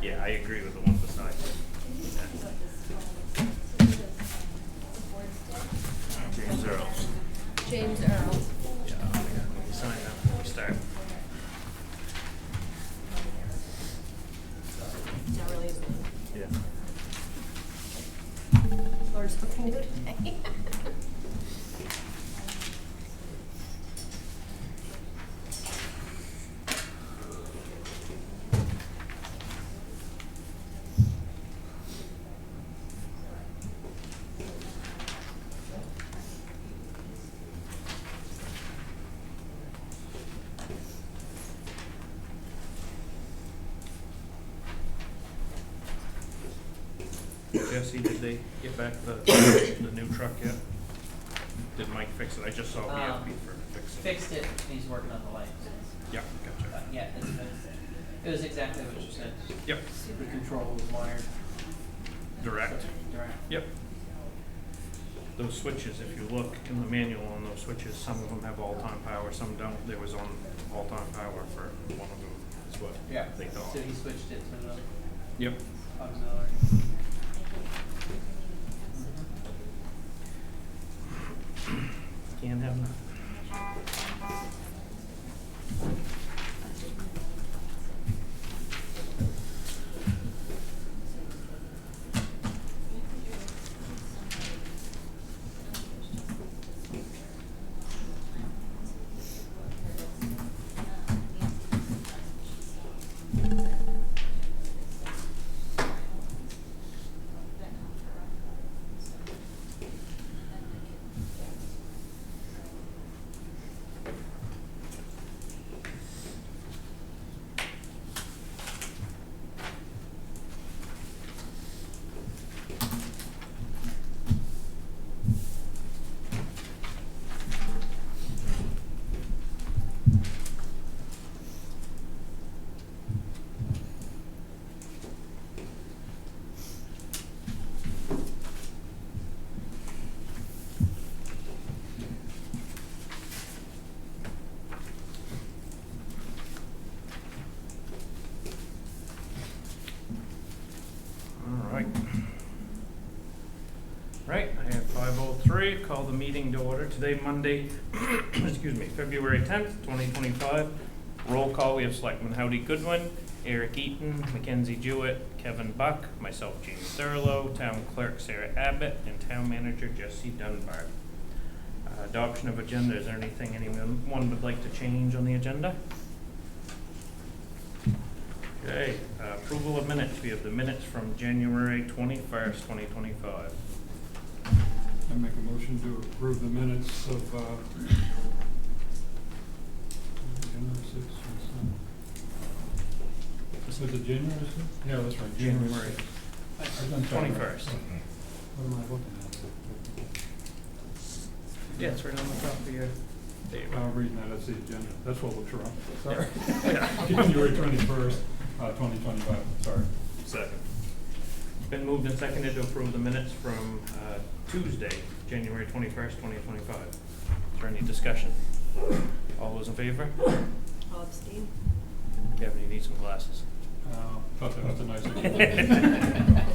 Yeah, I agree with the one beside it. James Earl. James Earl. Yeah, let me sign that before we start. Not really his name. Yeah. Or something new today. Jesse, did they get back the new truck yet? Did Mike fix it? I just saw BFB for fixing it. Fixed it, he's working on the lights. Yeah, gotcha. Yeah, it's fixed. It was exactly what you said. Yep, The control was wired. direct. Direct. Yep. Those switches, if you look in the manual on those switches, some of them have all-time power, some don't. There was on all-time power for one of them, is what Yeah. they thought. So he switched it to the Yep. auxiliary. Can't have nothing. Alright. Right, I have 5:03, call the meeting to order today, Monday, excuse me, February 10th, 2025. Roll call, we have Selectman Howdy Goodwin, Eric Eaton, Mackenzie Jewett, Kevin Buck, myself, James Thurlow, Town Clerk Sarah Abbott, and Town Manager Jesse Dunbar. Adoption of agenda, is there anything anyone would like to change on the agenda? Okay, approval of minutes, we have the minutes from January 21st, 2025. I make a motion to approve the minutes of, January 6th, was it January 6th? Yeah, that's right, January January 6th. I've done February. 21st. What am I looking at? Yeah, it's right on the top of your, there you go. I'm reading that, that's the agenda, that's what looks wrong, sorry. Yeah. January 21st, 2025, sorry. Second. Been moved and seconded to approve the minutes from Tuesday, January 21st, 2025. Is there any discussion? All those in favor? I'll abstain. Kevin, you need some glasses. Thought that was a nice idea.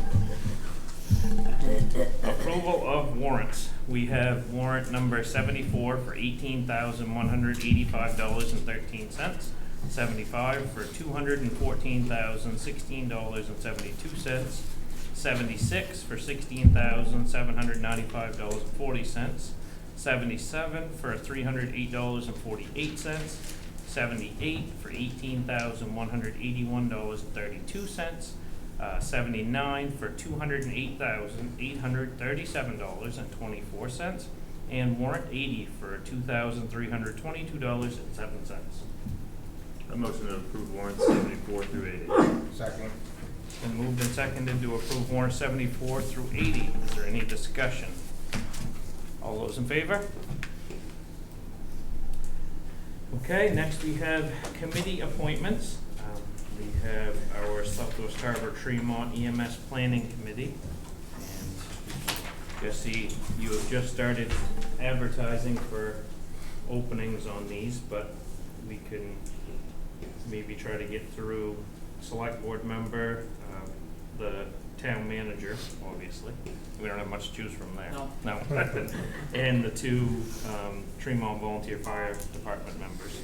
Approval of warrants. We have warrant number 74 for $18,185.13. 75 for $214,016.72. 76 for $16,795.40. 77 for $308.48. 78 for $18,181.32. 79 for $208,837.24, and warrant 80 for $2,322.07. A motion to approve warrants 74 through 80. Second. Been moved and seconded to approve warrant 74 through 80. Is there any discussion? All those in favor? Okay, next we have committee appointments. We have our Southwest Harbor Tremont EMS Planning Committee. And Jesse, you have just started advertising for openings on these, but we can maybe try to get through select board member, the town manager, obviously. We don't have much to choose from there. No. No. And the two Tremont Volunteer Fire Department members.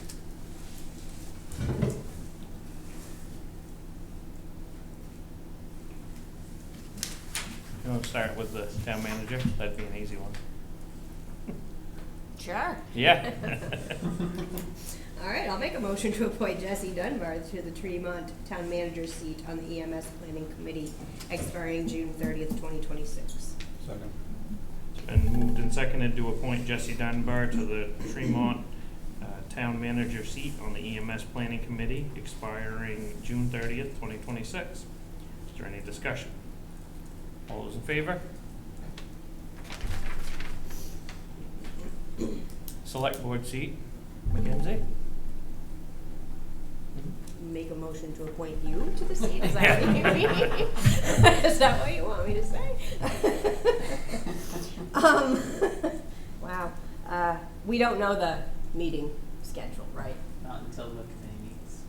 You want to start with the town manager? That'd be an easy one. Sure. Yeah. All right, I'll make a motion to appoint Jesse Dunbar to the Tremont Town Manager seat on the EMS Planning Committee expiring June 30th, 2026. Second. It's been moved and seconded to appoint Jesse Dunbar to the Tremont Town Manager seat on the EMS Planning Committee expiring June 30th, 2026. Is there any discussion? All those in favor? Select board seat, Mackenzie? Make a motion to appoint you to the seat? Is that what you mean? Is that what you want me to say? Wow. We don't know the meeting schedule, right? Not until the committee meets.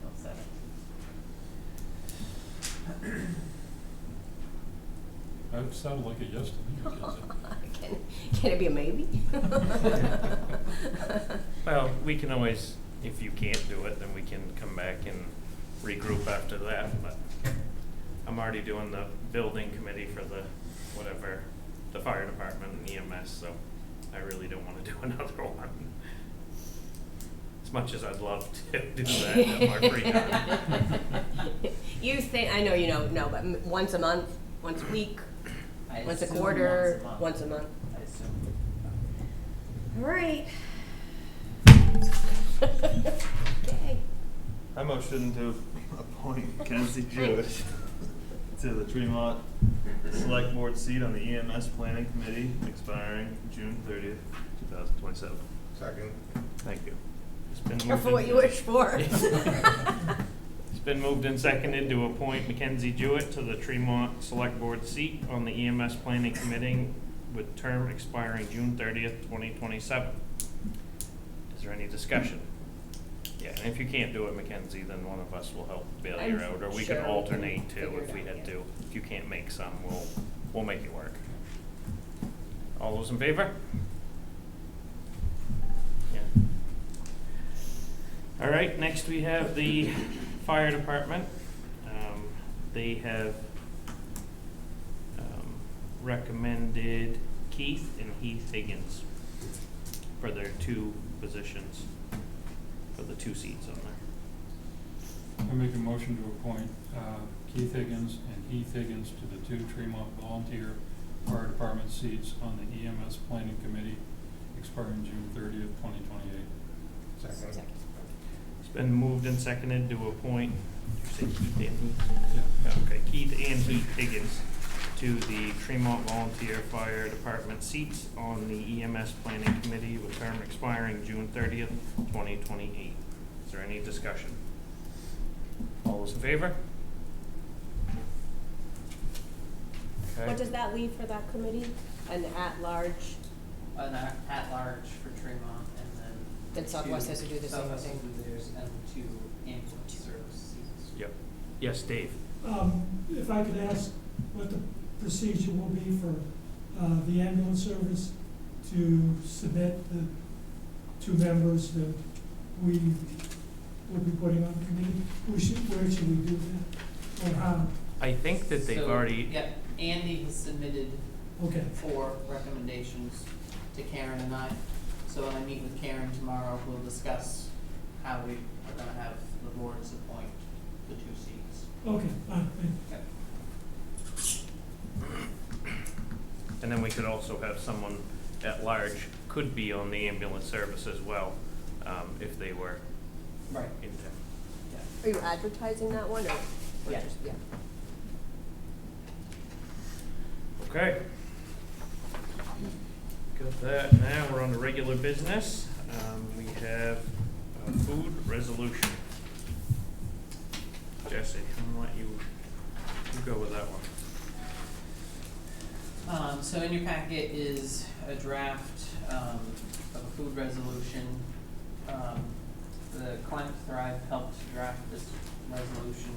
They'll set it. That sounded like a yes to me, Mackenzie. Can it be a maybe? Well, we can always, if you can't do it, then we can come back and regroup after that, but I'm already doing the building committee for the, whatever, the fire department and EMS, so I really don't wanna do another one. As much as I'd love to do that in my free time. You think, I know you don't know, but once a month, once a week, I once a assume quarter, once a month. once a month. I assume. All right. Okay. I motion to appoint Mackenzie Jewett to the Tremont Select Board seat on the EMS Planning Committee expiring June 30th, 2027. Second. Thank you. It's been moved Careful what and- you wish for. It's been moved and seconded to appoint Mackenzie Jewett to the Tremont Select Board seat on the EMS Planning Committee with term expiring June 30th, 2027. Is there any discussion? Yeah, and if you can't do it, Mackenzie, then one of us will help bail you I'm out, or we sure can we can alternate too figure if it we out, had yeah. to. If you can't make some, we'll make it work. All those in favor? Yeah. All right, next we have the fire department. They have recommended Keith and Heath Higgins for their two positions, for the two seats on there. I make a motion to appoint Keith Higgins and Heath Higgins to the two Tremont Volunteer Fire Department seats on the EMS Planning Committee expiring June 30th, 2028. Second. It's been moved and seconded to appoint, did you say Keith and Heath? Yeah. Yeah, okay, Keith and Heath Higgins to the Tremont Volunteer Fire Department seats on the EMS Planning Committee with term expiring June 30th, 2028. Is there any discussion? All those in favor? What Okay. does that leave for that committee? An at-large? An at-large for Tremont, and then. Then Southwest two- has to do the same Southwest thing. will do theirs, and two ambulance service seats. Yep. Yes, Dave. If I could ask what the procedure will be for the ambulance service to submit the two members that we will be putting on the committee? Where should we do that? Or how? I think that they've So, already, Yep, Andy has submitted Okay, 4 recommendations to Karen and I. So when I meet with Karen tomorrow, we'll discuss how we are gonna have the boards appoint the 2 seats. okay, fine, thank you. Yep. and then we could also have someone at large could be on the ambulance service as well, if they were Right. in town. Yeah. Are you advertising that one or? Yeah. just- Yeah. Okay. Got that. Now we're on to regular business. We have a food resolution. Jesse, I'm gonna let you go with that one. So in your packet is a draft of a food resolution. the Climate Thrive helped draft this resolution.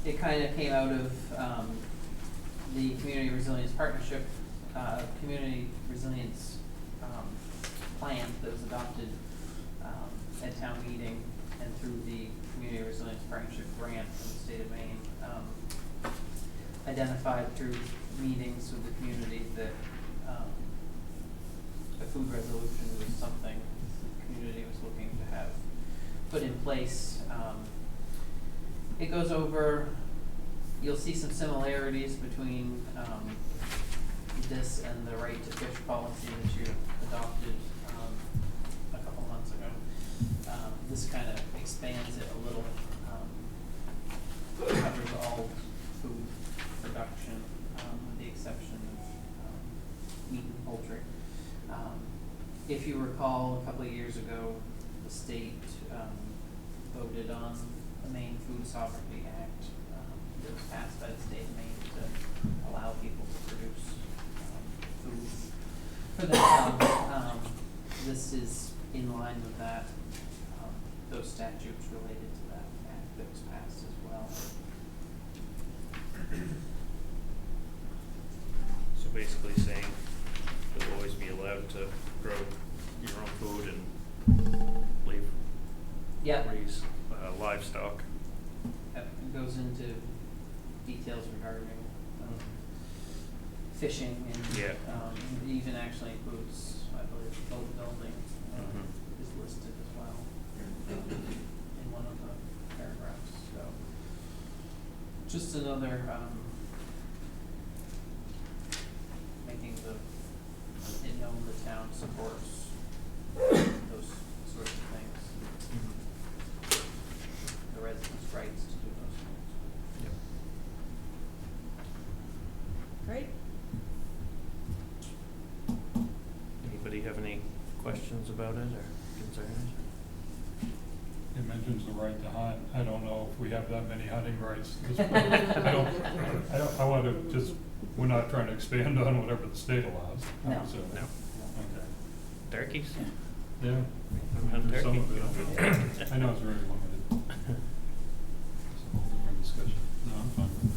It kind of came out of, the Community Resilience Partnership, Community Resilience, plan that was adopted, at town meeting and through the Community Resilience Partnership grant from the state of Maine. Identified through meetings with the community that, a food resolution was something the community was looking to have put in place. It goes over, you'll see some similarities between, this and the right to fish policy that you adopted, a couple months ago. This kind of expands it a little, covers all food production, with the exception of, meat and poultry. If you recall, a couple of years ago, the state, voted on the Maine Food Sovereignty Act, that was passed by the state of Maine to allow people to produce, food for themselves. This is in line with that, those statutes related to that act that was passed as well. So basically saying you'll always be allowed to grow your own food and leave, Yep. raise livestock. It goes into details regarding, fishing and, Yeah. it even actually includes, I believe, boat building, Mhm. is listed as well, in one of the paragraphs, so. Just another, making it known the town supports those sorts of things, the residents' rights to do those things. Yep. Great. Anybody have any questions about it or concerns? It mentions the right to hunt. I don't know if we have that many hunting rights. I want to just, we're not trying to expand on whatever the state allows. No. So, No. okay. Turkeys? Yeah. Hunt There's some turkey. of it. I know it's very limited. It's a whole different discussion. No, I'm fine with it.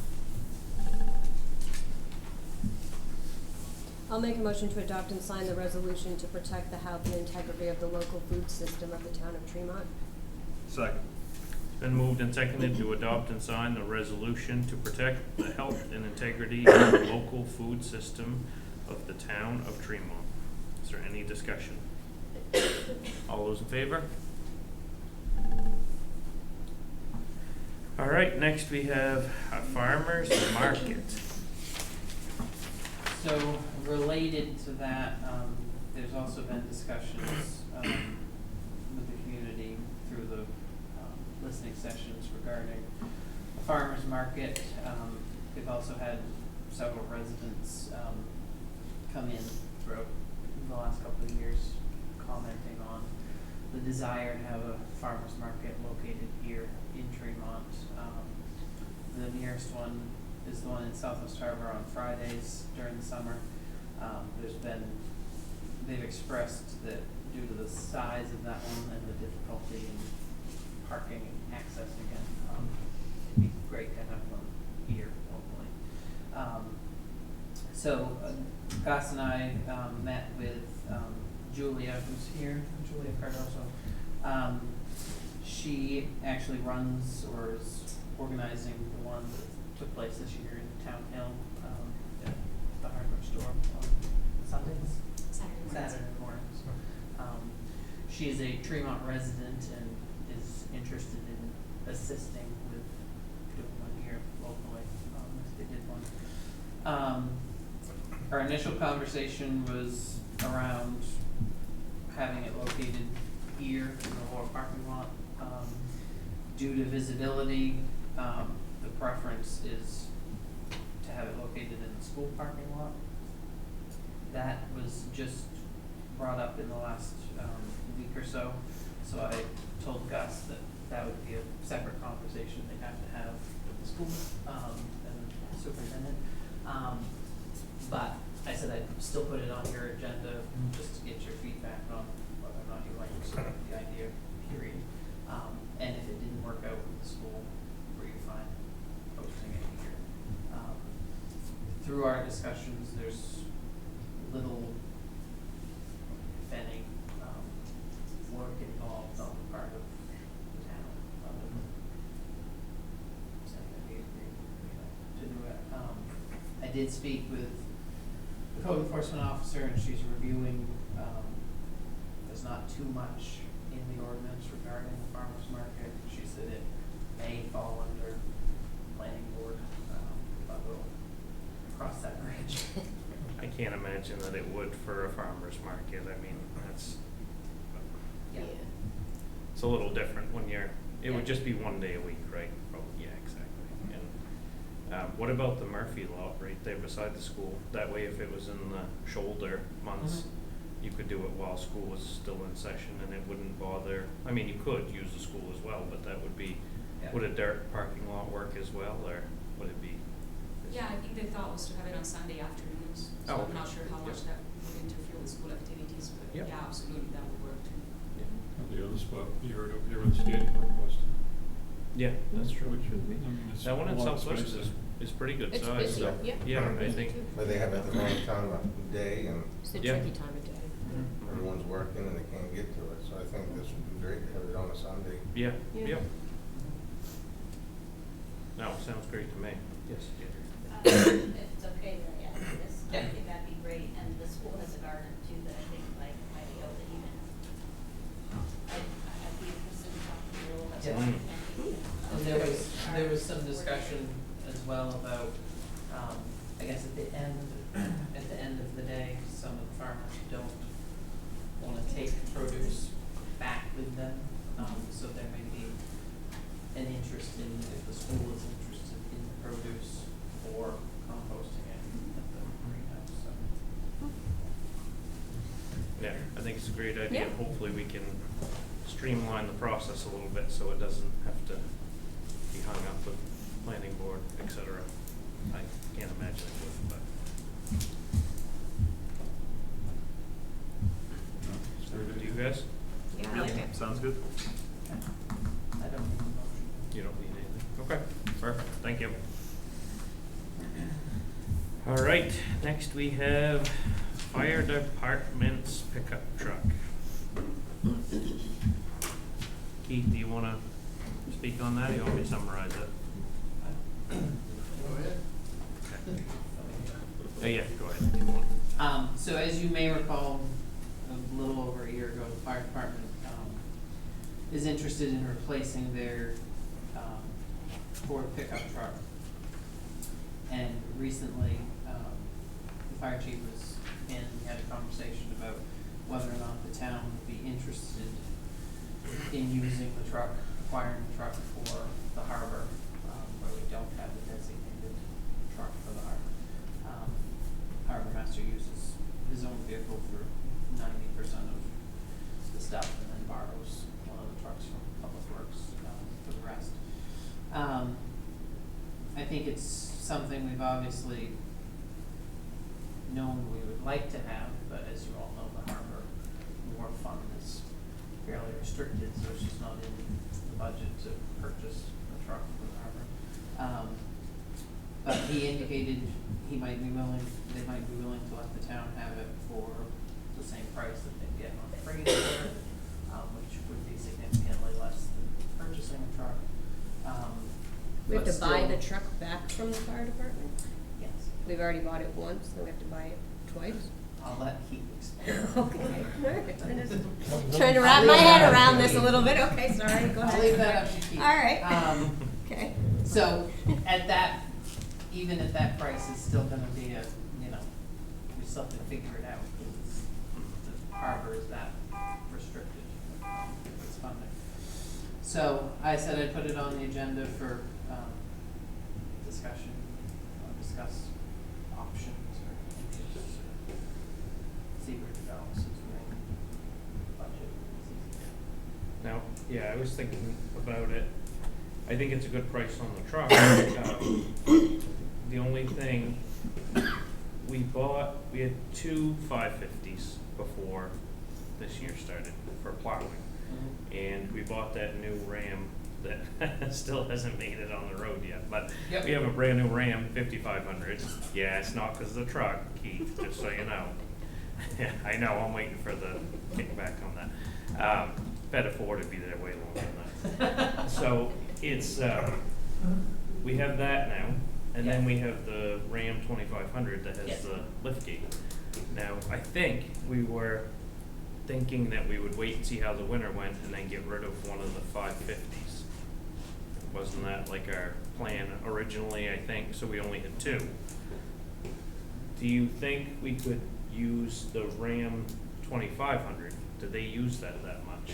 I'll make a motion to adopt and sign the resolution to protect the health and integrity of the local food system of the town of Tremont. Second. It's been moved and seconded to adopt and sign the resolution to protect the health and integrity of the local food system of the town of Tremont. Is there any discussion? All those in favor? All right, next we have a farmer's market. So related to that, there's also been discussions, with the community through the, listening sessions regarding the farmer's market. We've also had several residents, come in throughout the last couple of years commenting on the desire to have a farmer's market located here in Tremont. The nearest one is the one in Southwest Harbor on Fridays during the summer. They've expressed that due to the size of that one and the difficulty in parking and accessing it, it'd be great to have one here locally. So Gus and I, met with, Julia, who's here, Julia Cardoso. She actually runs or is organizing the one that took place this year in Town Hill, at the hardware store on Sundays? Saturday mornings. She is a Tremont resident and is interested in assisting with doing one here locally, if they did one. Our initial conversation was around having it located here in the lower parking lot. Due to visibility, the preference is to have it located in the school parking lot. That was just brought up in the last, week or so. So I told Gus that that would be a separate conversation they'd have to have with the school, and the superintendent. But I said I'd still put it on your agenda just to get your feedback on whether or not you like the idea, period. work out with the school where you find posting it here. Through our discussions, there's little, if any, work involved on the part of the town, other than saying that we agree, to do it. I did speak with the code enforcement officer, and she's reviewing, there's not too much in the ordinance regarding the farmer's market. She said it may fall under planning board, but we'll cross that bridge. I can't imagine that it would for a farmer's market. I mean, that's, Yeah. it's a little different when you're, it would Yeah. just be one day a week, right? Probably, yeah, exactly. And what about the Murphy lot right there beside the school? That way, if it was in the shoulder months, you could do it while school was still in session, and it wouldn't bother, I mean, you could use the school as well, but that would be, Yeah. would a dirt parking lot work as well, or would it be? Yeah, I think the thought was to have it on Sunday afternoons, so Oh, I'm not sure how okay. much that would interfere with school activities, but Yep. yeah, absolutely, that would work too. And the other spot, you heard over there with the skating rink, Weston. Yeah, that's true. Which, I mean, it's That one a in lot of Southwest space is pretty good It's size, busy, so, yeah. yeah, I Busy think. too. But they have it at the wrong time of day and It's a Yeah. tricky time of day. everyone's working and they can't get to it, so I think this would be great to have it on a Sunday. Yeah, Yeah. yep. No, sounds great to me. Yes. It's okay to add this, I Yeah. think that'd be great, and the school has a garden too that I think might be able to even, I'd be interested in talking to you a little bit Yeah. more. And there was some discussion as well about, I guess at the end of the day, some of the farmers don't wanna take produce back with them. So there may be an interest in, if the school is interested in the produce or composting it at the greenhouse, so. Yeah, I think it's a great idea. Yeah. Hopefully we can streamline the process a little bit so it doesn't have to be hung up with planning board, et cetera. I can't imagine it would, but. Do you guys? Yeah, I like it. Sounds good. I don't need a motion. You don't need anything? Okay, perfect, thank you. All right, next we have fire department's pickup truck. Keith, do you wanna speak on that, or you want me to summarize it? Okay. Oh, yeah, go ahead, if you want. So as you may recall, a little over a year ago, the fire department, is interested in replacing their, Ford pickup truck. And recently, the fire chief was in, we had a conversation about whether or not the town would be interested in using the truck, acquiring the truck for the harbor, where we don't have a designated truck for the harbor. Harbor master uses his own vehicle for 90% of the stuff, and then borrows one of the trucks from Public Works, for the rest. I think it's something we've obviously known we would like to have, but as you all know, the harbor wharf fund is fairly restricted, so it's just not in the budget to purchase a truck for the harbor. But he indicated he might be willing, they might be willing to let the town have it for the same price that they get on freight for it, which would be significantly less than purchasing a truck. We have But to buy still- the truck back from the fire department? Yes, We've already bought it once, then we have to buy it twice? I'll let Keith explain. Okay, alright. I'm just trying to wrap my head around this a little bit, okay, sorry, go ahead. I'll leave that up to Keith. Alright. Okay. So at that, even at that price, it's still gonna be a, we still have to figure it out, because the harbor is that restricted with its funding. So I said I'd put it on the agenda for, discussion, discuss options or interest, or see where it goes, since we're in budget season. Now, yeah, I was thinking about it. I think it's a good price on the truck. The only thing, we had two 550s before this year started for plowing. And we bought that new Ram that still hasn't made it on the road yet, but Yep. we have a brand new Ram 5500. Yeah, it's not because of the truck, Keith, just so you know. Yeah, I know, I'm waiting for the kickback on that. Better Ford would be there way longer than that. So it's, we have that now, and then Yeah. we have the Ram 2500 that has Yes. the lift gate. Now, I think we were thinking that we would wait and see how the winter went and then get rid of one of the 550s. Wasn't that like our plan originally, I think, so we only had two. Do you think we could use the Ram 2500? Did they use that much?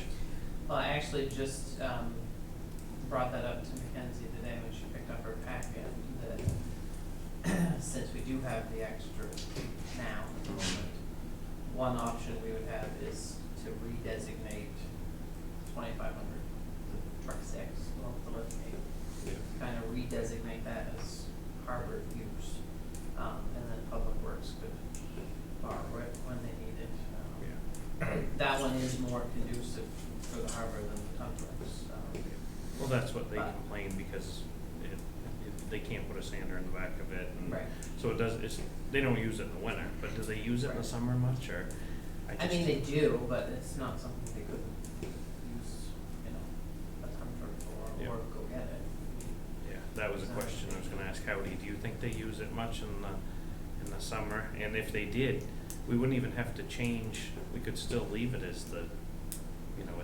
Well, I actually just brought that up to Mackenzie today when she picked up her packet, that since we do have the extra now at the moment, one option we would have is to redesignate 2500, the truck 6, the lift gate. Kind of redesignate that as harbor use, and then Public Works could borrow it when they need it. That one is more conducive for the harbor than the ton trucks. Well, that's what they But- complain because they can't put a sander in the back of it. And Right. so it does, they don't use it in the winter, but do they use it in the Right. summer much, or? I mean, they do, but it's not something they could use, a ton truck for, Yeah. or go get it. Yeah, that was a question I was gonna ask Howdy. Do you think they use it much in the summer? And if they did, we wouldn't even have to change, we could still leave it as the,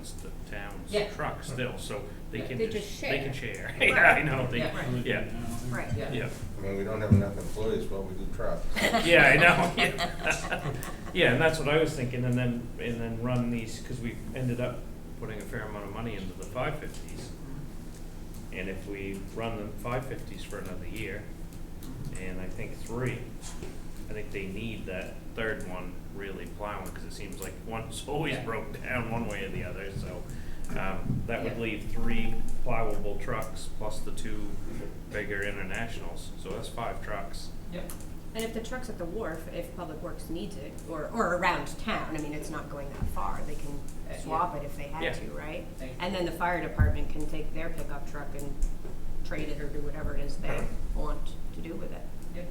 it's the town's Yeah. truck still, so they Yeah. can They just, just they can share. share. Yeah, I know, Yeah. yeah, Right. yeah. I mean, we don't have enough employees while we do trucks. Yeah, I know, yeah. Yeah, and that's what I was thinking, and then run these, cause we ended up putting a fair amount of money into the 550s. And if we run the 550s for another year, and I think 3, I think they need that third one really plowing, cause it seems like one's always Yeah. broke down one way or the other, so. That would Yeah. leave 3 plowable trucks plus the 2 bigger internationals, so that's 5 trucks. Yep. And if the truck's at the wharf, if Public Works needs it, or around town, I mean, it's not going that far, they can swap it if they Yeah. had to, right? Thank you. And then the fire department can take their pickup truck and trade it or do whatever it is they want to do with it. Yep.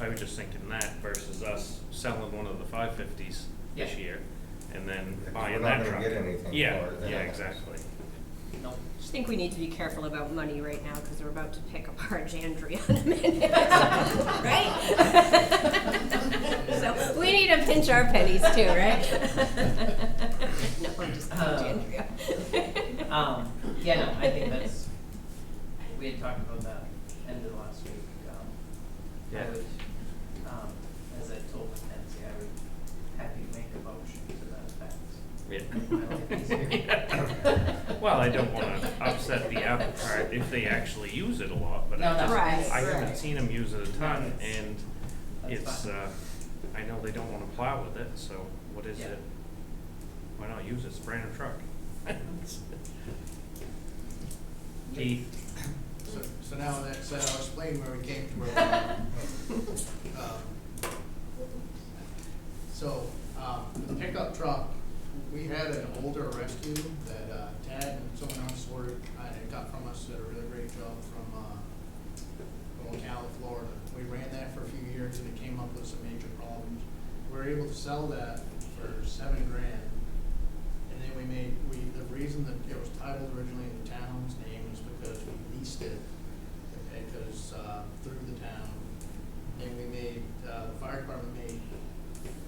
I was just thinking that versus us selling one of the 550s this Yeah. year and then Because buying we're that not truck. gonna get anything Yeah, for it yeah, anyways. exactly. Nope. Just think we need to be careful about money right now, cause we're about to pick apart Jandria in a minute, right? So we need to pinch our pennies too, right? No, I'm just kidding, Jandria. Yeah, no, I think that's, we had talked about that end of last week. Yeah. I would, as I told Mackenzie, I would happy to make a motion to that effect. Yeah. My life easier. Well, I don't wanna upset the apple cart if they actually use it a lot, but No, no. Right, I haven't right. seen them use it a ton, Right. and That's it's, fine. I know they don't wanna plow with it, so what is Yeah. it? Why not use it? It's a brand new truck. Keith? So now that's, I'll explain where we came to where we are. The pickup truck, we had an older rescue that Tad and someone else got from us, did a really great job from Ocala, Florida. We ran that for a few years and it came up with some major problems. We were able to sell that for $7,000. And then the reason that it was titled originally in the town's name was because we leased it, okay, because, through the town. And we made, the fire department made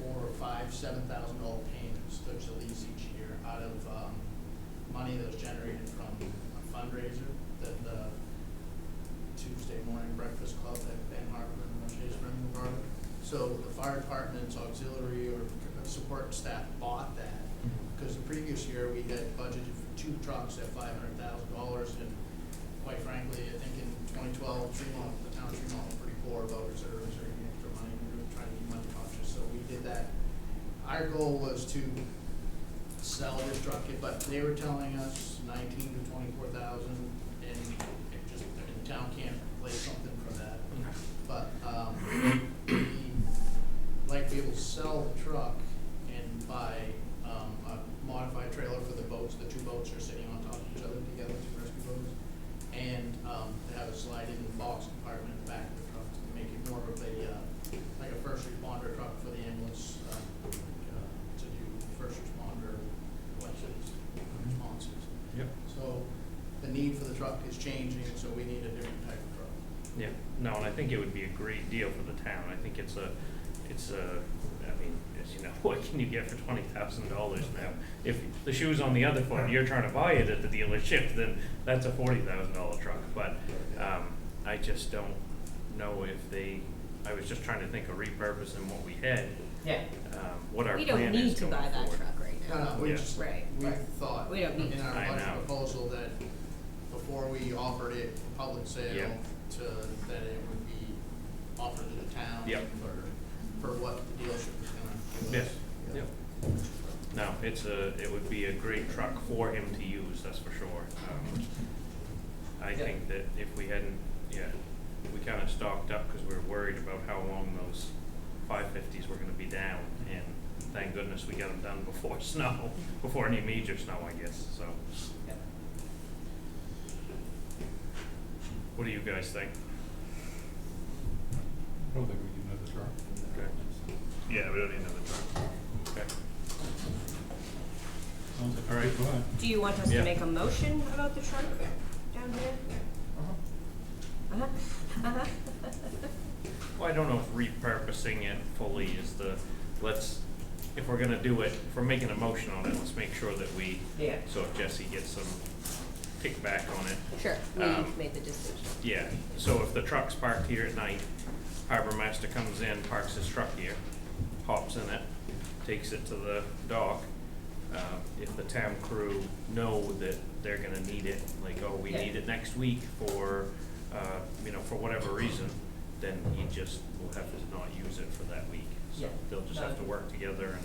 $4,000 or $7,000 payments to the lease each year out of, money that was generated from a fundraiser that the Tuesday morning breakfast club at Ben Harbor and Chase Remington Harbor. So the fire department's auxiliary or support staff bought that. Because the previous year, we had budgeted for 2 trucks at $500,000, and quite frankly, I think in 2012, Tremont, the town of Tremont was pretty poor about reserves or any extra money. We were trying to be money conscious, so we did that. Our goal was to sell this truck, but they were telling us 19 to 24,000, and it just, the town can't lay something for that. But we'd like to be able to sell the truck and buy a modified trailer for the boats. The 2 boats are sitting on top of each other together to slide-in box compartment in the back of the truck to make it more of like a first responder truck for the ambulance, to do first responder collections, responses. Yep. So the need for the truck is changing, so we need a different type of truck. Yeah, no, and I think it would be a great deal for the town. I think it's a, I mean, as you know, what can you get for $20,000 now? If the shoe's on the other foot, and you're trying to buy it at the dealership, then that's a $40,000 truck. But I just don't know if I was just trying to think of repurposing what we had, Yeah. what our We plan don't is need to going buy that forward. truck right now. No, we Yeah. just, Right. we Right. thought We don't need in to. our I budget know. proposal that before we offered it public sale, Yeah. that it would be offered to the town Yep. for what the dealership is gonna give us. Yeah. Yep. No, it would be a great truck for him to use, that's for sure. I Yeah. think that if we hadn't, we kind of stocked up because we were worried about how long those 550s were gonna be down, and thank goodness we got them done before snow, before any major snow, I guess, so. Yeah. What do you guys think? I don't think we need another truck. Okay. Yeah, we don't need another truck. Okay. Sounds like a All right. good plan. Do you want us Yeah. to make a motion about the truck down here? Uh-huh. Uh-huh. Well, I don't know if repurposing it fully is if we're gonna do it, if we're making a motion on it, let's make sure that Yeah. so if Jesse gets some kickback on it. Sure, we Um, made the decision. Yeah, so if the truck's parked here at night, harbor master comes in, parks his truck here, hops in it, takes it to the dock. If the town crew know that they're gonna need it, like, oh, we Yeah. need it next week for, for whatever reason, then he just will have to not use it for that week. So Yeah. they'll just have to work together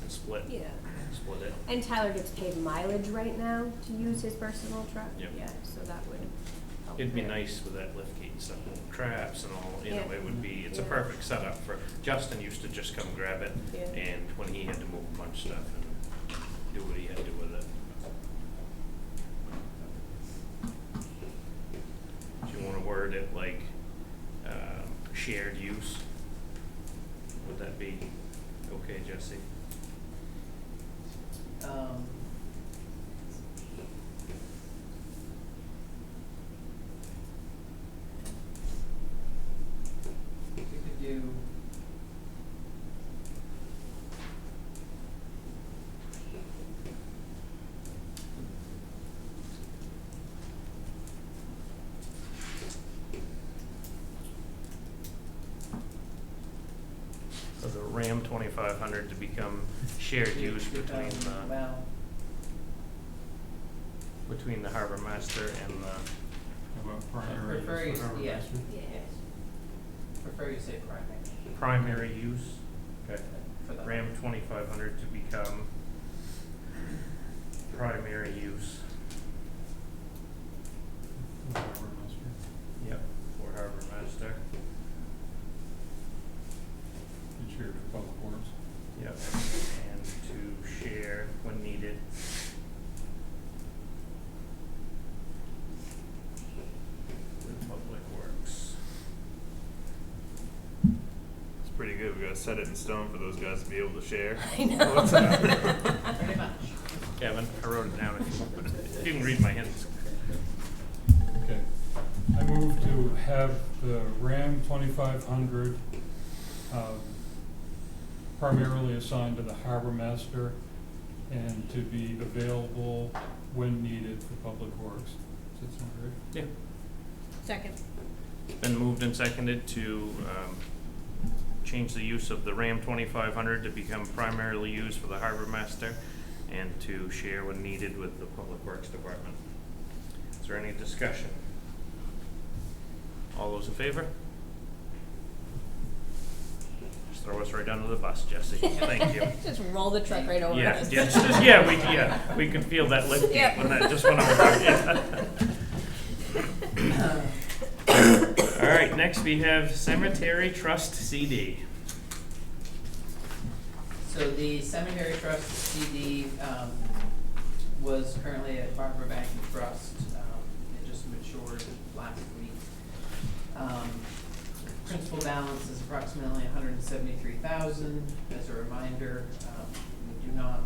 and split Yeah. it. And Tyler gets paid mileage right now to use his personal truck. Yep. Yeah, so that would help. It'd be there. nice with that lift gate and stuff, and traps and all, Yeah. it would be, it's a Yeah. perfect setup for, Justin used to just come grab it, Yeah. and when he had to move a bunch of stuff and do what he had to do with it. Do you wanna word it like, shared use? Would that be okay, Jesse? We could do. So the Ram 2500 to become shared use between Well, between the harbor master and the, How about primary? prefer use you, for harbor yeah, master? prefer you say primary. primary use. Okay. For the. Ram 2500 to become primary use. For harbor master. Yep. For harbor master. And shared with public works. Yep. And to share when needed. With public works. It's pretty good. We gotta set it in stone for those guys to be able to share. I know. What's that? Pretty much. Kevin, I wrote it down if you can read my hints. Okay. I move to have the Ram 2500 primarily assigned to the harbor master and to be available when needed for public works. Does that sound right? Yeah. Second. Been moved and seconded to change the use of the Ram 2500 to become primarily used for the harbor master and to share when needed with the Public Works Department. Is there any discussion? All those in favor? Just throw us right under the bus, Jesse. Thank you. Just roll the truck right over Yeah, us. we can feel that lift gate Yep. when that just went over. All right, next we have Cemetery Trust CD. So the cemetery trust CD, was currently at Barbara Bank and Trust. It just matured last week. Principal balance is approximately $173,000. As a reminder, we cannot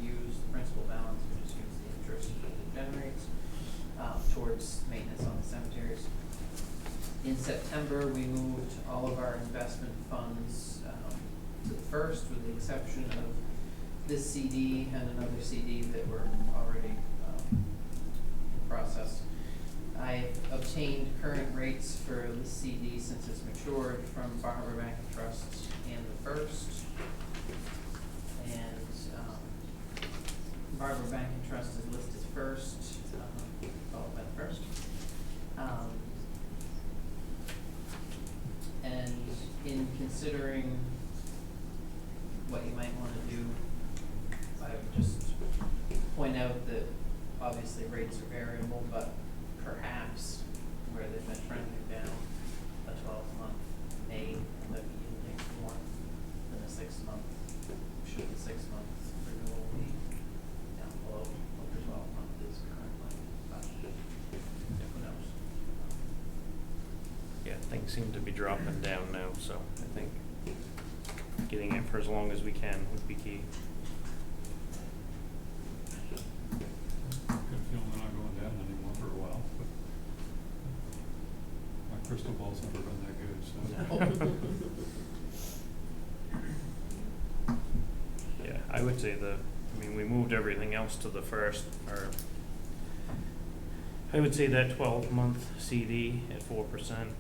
use the principal balance, we just use the interest that it generates towards maintenance on the cemeteries. In September, we moved all of our investment funds to the first, with the exception of this CD and another CD that were already in process. I obtained current rates for the CD since it's matured from Bar Harbor Bank and Trust and the first. And Bar Harbor Bank and Trust is listed first, followed by the first. And in considering what you might want to do, I would just point out that obviously rates are variable, but perhaps where they've been trending down, a 12-month may end up yielding more than a 6-month, should the 6-month renewal be down below what the 12-month is currently, but who knows? Yeah, things seem to be dropping down now, so I think getting it for as long as we can would be key. Good feeling they're not going down anymore for a while, but my crystal ball's never been that good, so. Yeah, I would say we moved everything else to the first, or I would say that 12-month CD at 4%.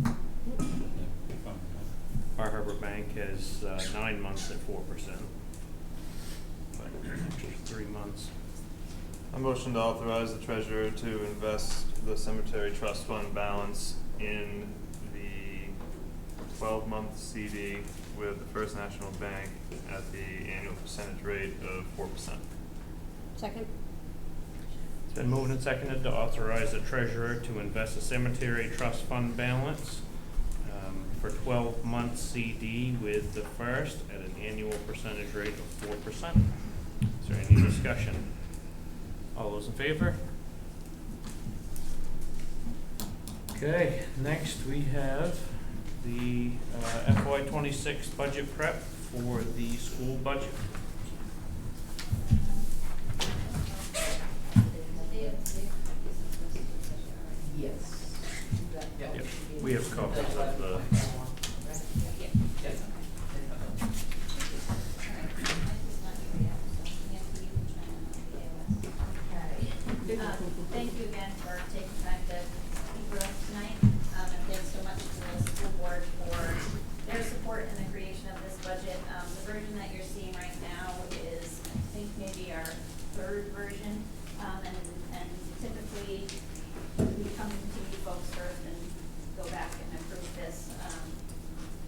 Yeah, fine, fine. Bar Harbor Bank has 9 months at 4%. But an extra 3 months. A motion to authorize the treasurer to invest the cemetery trust fund balance in the 12-month CD with the First National Bank at the annual percentage rate of 4%. Second? It's been moved and seconded to authorize the treasurer to invest the cemetery trust fund balance for 12-month CD with the first at an annual percentage rate of 4%. Is there any discussion? All those in favor? Okay, next we have the FY26 budget prep for the school budget. Yes. Yep, we have copies of the, Yes. Thank you again for taking time to speak with us tonight, and thanks so much to the school board for their support in the creation of this budget. The version that you're seeing right now is, I think, maybe our third version, and typically we come to you folks first and go back and approve this.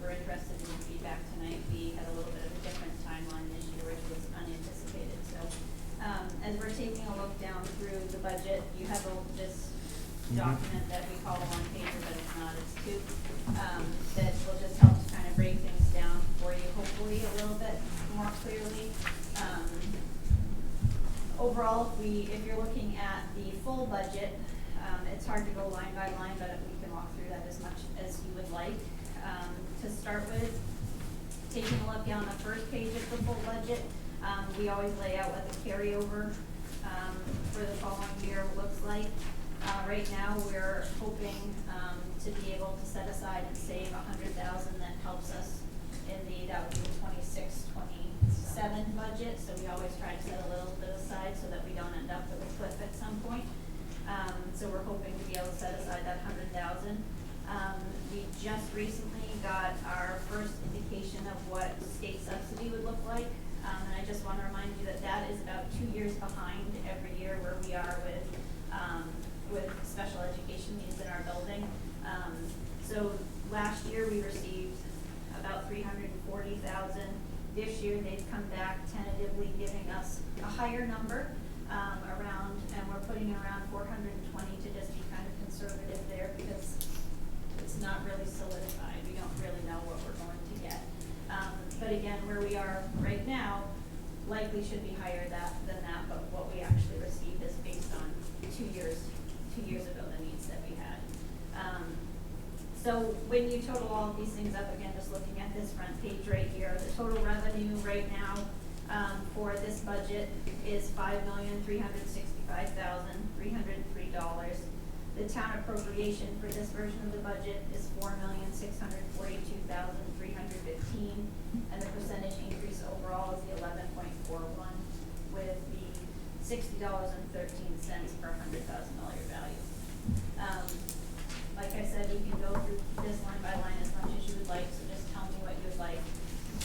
We're interested in your feedback tonight. We had a little bit of a different timeline this year, which was unanticipated. So as we're taking a look down through the budget, you have this document that we call a one pager, but it's not, it's two, that will just help to kind of break things down for you, hopefully a little bit more clearly. Overall, if you're looking at the full budget, it's hard to go line by line, but we can walk through that as much as you would like. To start with, taking a look down the first page of the full budget, we always lay out what the carryover for the following year looks like. Right now, we're hoping to be able to set aside and save $100,000 that helps us in that would be the 26-27 budget. So we always try to set a little bit aside so that we don't end up with a cliff at some point. So we're hoping to be able to set aside that $100,000. We just recently got our first indication of what state subsidy would look like. And I just want to remind you that that is about 2 years behind every year where we are with special education needs in our building. So last year we received about $340,000. This year they've come back tentatively giving us a higher number and we're putting around 420 to just be kind of conservative there because it's not really solidified. We don't really know what we're going to get. But again, where we are right now likely should be higher than that, but what we actually received is based on 2 years ago, the needs that we had. So when you total all of these things up, again, just looking at this front page right here, the total revenue right now for this budget is $5,365,303. The town appropriation for this version of the budget is $4,642,315, and the percentage increase overall is the 11.41, with the $60.13 per $100,000 value. Like I said, we can go through this line by line as much as you would like, so just tell me what you would like.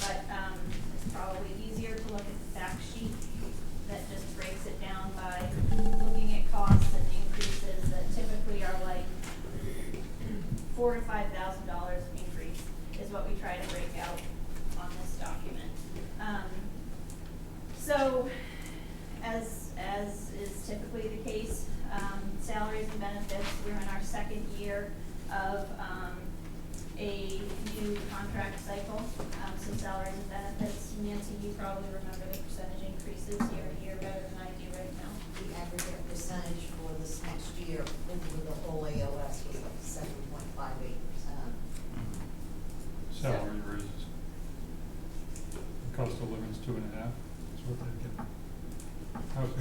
But it's probably easier to look at the fact sheet that just breaks it down by looking at costs and increases that typically are like $4,000 to $5,000 increase is what we try to break out on this document. So, as is typically the case, salaries and benefits, we're in our second year of a new contract cycle. So salaries and benefits, Nancy, you probably remember the percentage increases year to year better than I do right now. The aggregate percentage for this next year over the whole AOS was like 7.58%. Salary raises. Cost of living's 2.5%, that's what they get.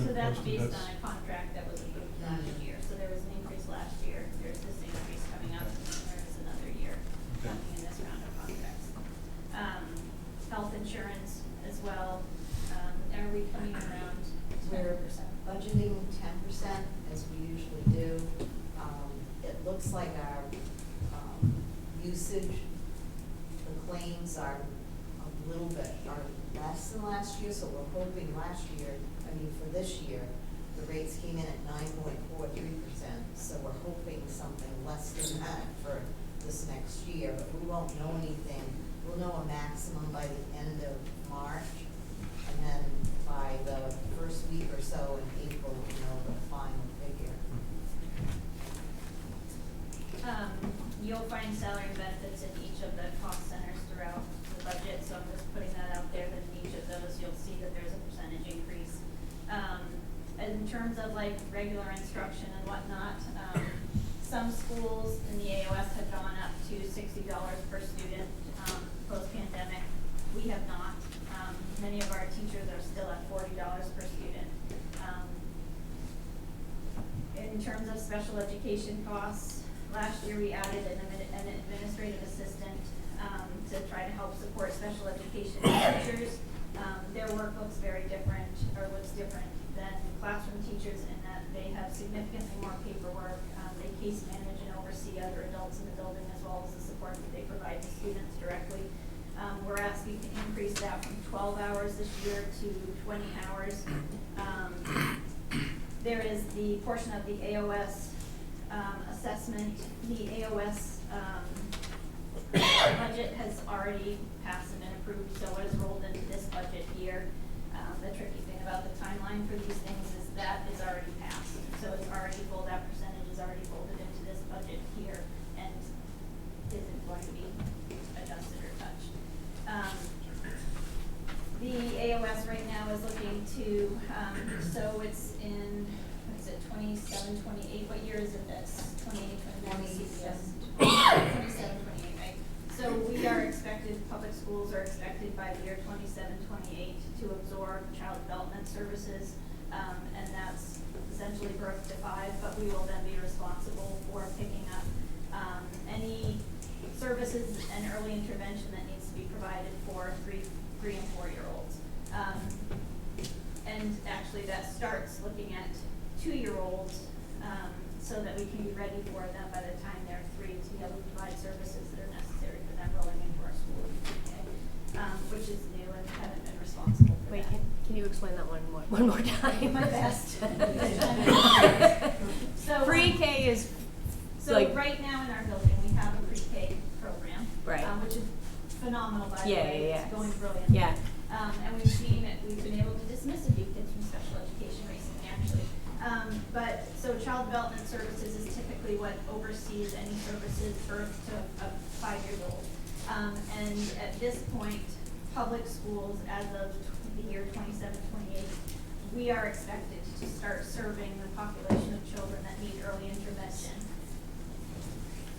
So that's based on a contract that was approved last year. So there was an increase last year, there's this increase coming up, and then there's another year coming in this round of contracts. Health insurance as well, are we coming around 10%? We're budgeting 10% as we usually do. It looks like our usage, the claims are a little bit less than last year, so we're hoping for this year, the rates came in at 9.43%, so we're hoping something less than that for this next year, but we won't know anything. We'll know a maximum by the end of March, and then by the first week or so in April, we'll know the final figure. You'll find salary and benefits in each of the cost centers throughout the budget, so I'm just putting that out there, that in each of those you'll see that there's a percentage increase. In terms of like regular instruction and whatnot, some schools in the AOS have gone up to $60 per student post-pandemic. We have not. Many of our teachers are still at $40 per student. In terms of special education costs, last year we added an administrative assistant to try to help support special education teachers. Their work looks very different, or looks different than classroom teachers in that they have significantly more paperwork. They case manage and oversee other adults in the building, as well as the support that they provide to students directly. We're asking to increase that from 12 hours this year to 20 hours. There is the portion of the AOS assessment. The AOS budget has already passed and been approved, so it is rolled into this budget year. The tricky thing about the timeline for these things is that is already passed. So it's already full, that percentage is already folded into this budget here and isn't going to be adjusted or touched. The AOS right now is looking to, so it's in, what is it, 27, 28, what year is it? That's 28, 29, 27, 28, right? So we are expected, public schools are expected by the year 27, 28 to absorb child development services, and that's essentially birth to 5, but we will then be responsible for picking up any services and early intervention that needs to be provided for 3 and 4-year-olds. And actually that starts looking at 2-year-olds so that we can be ready for them by the time they're 3 to be able to provide services that are necessary for them rolling into our school, which is new and haven't been responsible for Wait, that. can you explain that one more time? My best. So Pre-K is so like, right now in our building, we have a pre-K program, Right. Which is phenomenal, by the Yeah, way. yeah, It's yeah. going brilliant. Yeah. And we've been able to dismiss a few kids from special education recently, actually. But so child development services is typically what oversees any services birth to 5 years old. And at this point, public schools, as of the year 27, 28, we are expected to start serving the population of children that need early intervention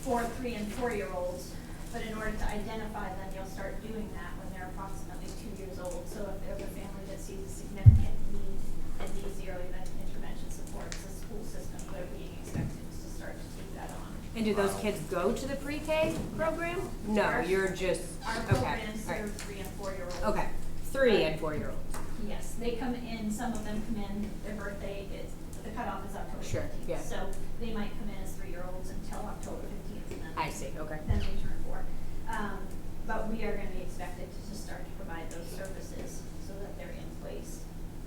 for 3 and 4-year-olds. But in order to identify them, you'll start doing that when they're approximately 2 years old. So if there's a family that sees a significant need in these early intervention supports, the school systems are being expected to start to take that on. And do those kids go to the pre-K program? No, you're just, Our okay, program all right. serves 3 and 4-year-olds. Okay, 3 and 4-year-olds. Yes, they come in, some of them come in, their birthday is, the cutoff is October 15th. Sure, yeah. So they might come in as 3-year-olds until October 15th, and then. I see, okay. Then they turn 4. But we are gonna be expected to just start to provide those services so that they're in place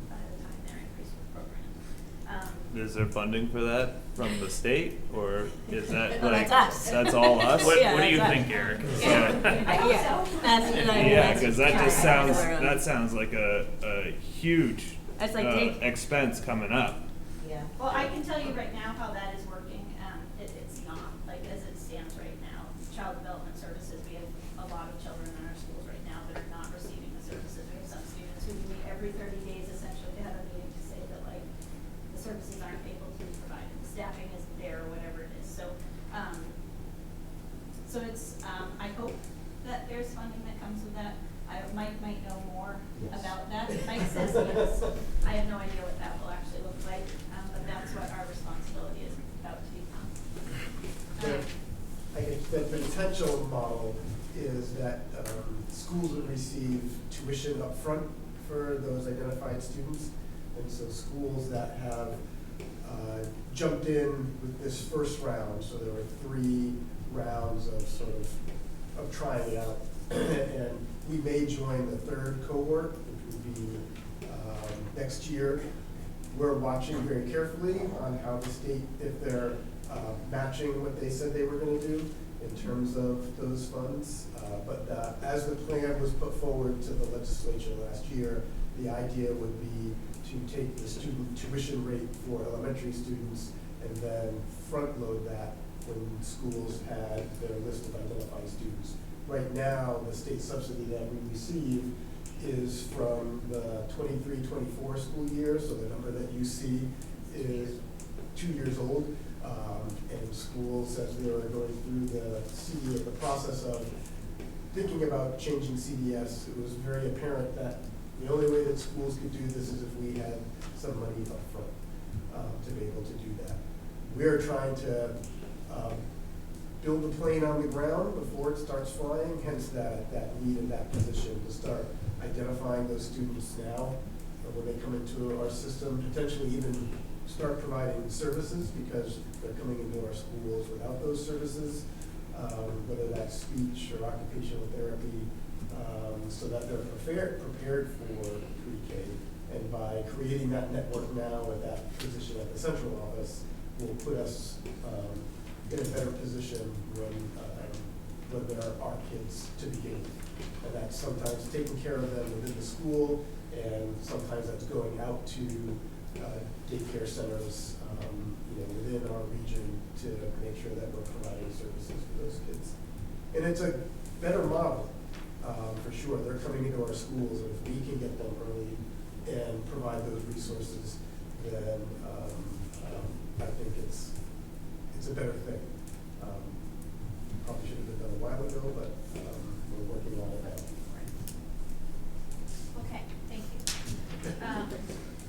by the time they're in preschool program. Is there funding for that from the state, or is that Well, like, that's us. that's all us? What, Yeah, what do you that's think, right. Eric? I hope Yeah, so. Yeah, cause that just sounds, Yeah. that sounds like a huge, That's like take- expense coming up. Yeah. Well, I can tell you right now how that is working. It's not, like, as it stands right now, child development services, we have a lot of children in our schools right now that are not receiving the services. We have some students who meet every 30 days essentially to have a meeting to say that, like, the services aren't able to be provided, the staffing isn't there, or whatever it is. So, it's, I hope that there's funding that comes with that. Mike might know more about that. Mike says yes. I have no idea what that will actually look like, but that's what our responsibility is about to become. I guess the potential model is that schools would receive tuition up front for those identified students. And so schools that have jumped in with this first round, so there were 3 rounds of sort of trying it out. And we may join the 3rd cohort, which would be next year. We're watching very carefully on how the state, if they're matching what they said they were going to do in terms of those funds. But as the plan was put forward to the legislature last year, the idea would be to take the student tuition rate for elementary students and then front load that when schools had their list of identified students. Right now, the state subsidy that we receive is from the 23-24 school year, so the number that you see is 2 years old. And schools, as they were going through the process of thinking about changing CDS, it was very apparent that the only way that schools could do this is if we had some money up front to be able to do that. We're trying to build the plane on the ground before it starts flying, hence that need in that position to start identifying those students now when they come into our system, potentially even start providing services because they're coming into our schools without those services, whether that's speech or occupational therapy, so that they're prepared for pre-K. And by creating that network now with that position at the central office will put us in a better position when there are kids to begin with. And that's sometimes taking care of them within the school, and sometimes that's going out to daycare centers within our region to make sure that we're providing services for those kids. And it's a better model, for sure. They're coming into our schools, and if we can get them early and provide those resources, then I think it's a better thing. Probably should have been done a while ago, but we're working on it now. Okay, thank you.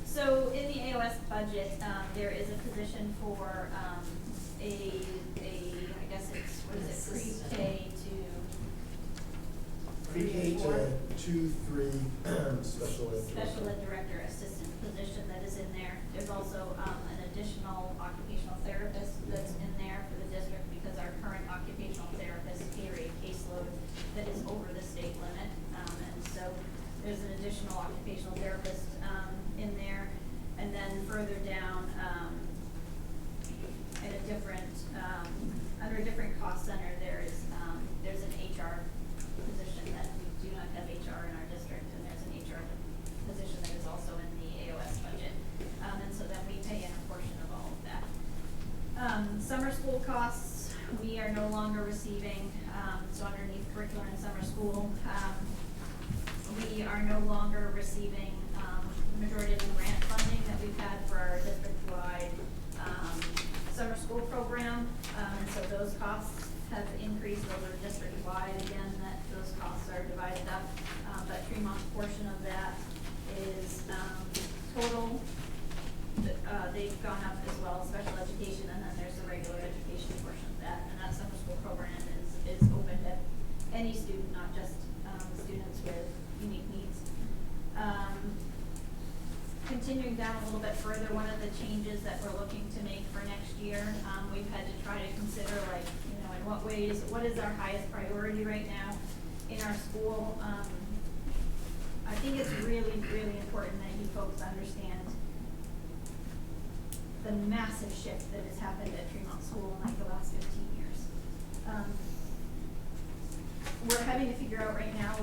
So in the AOS budget, there is a position for I guess it's, what is it, pre-K to? Pre-K to 2-3 special ed. Special ed director assistant position that is in there. There's also an additional occupational therapist that's in there for the district because our current occupational therapist carry a caseload that is over the state limit. And so there's an additional occupational therapist in there. And then further down, at a different, under a different cost center, there's an HR position that we do not have HR in our district, and there's an HR position that is also in the AOS budget. And so then we pay in a portion of all of that. Summer school costs, we are no longer receiving, so underneath curriculum and summer school, we are no longer receiving the majority of the grant funding that we've had for our district-wide summer school program. And so those costs have increased. Those are district-wide, again, that those costs are divided up. But Tremont's portion of that is, total, they've gone up as well, special education, and then there's the regular education portion of that. And that summer school program is open to any student, not just, students with unique needs. Continuing down a little bit further, one of the changes that we're looking to make for next year, we've had to try to consider, like, you know, in what ways, what is our highest priority right now in our school? I think it's really, really important that you folks understand the massive shift that has happened at Tremont School in like the last 15 years. We're having to figure out right now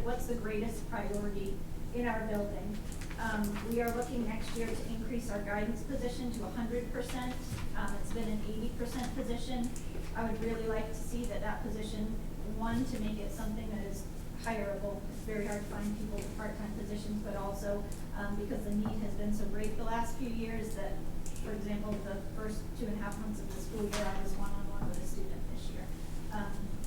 what's the greatest priority in our building. We are looking next year to increase our guidance position to 100%. It's been an 80% position. I would really like to see that position, one, to make it something that is hireable. It's very hard to find people with part-time positions, but also because the need has been so great the last few years that, for example, the first 2.5 months of the school year, I was one-on-one with a student this year.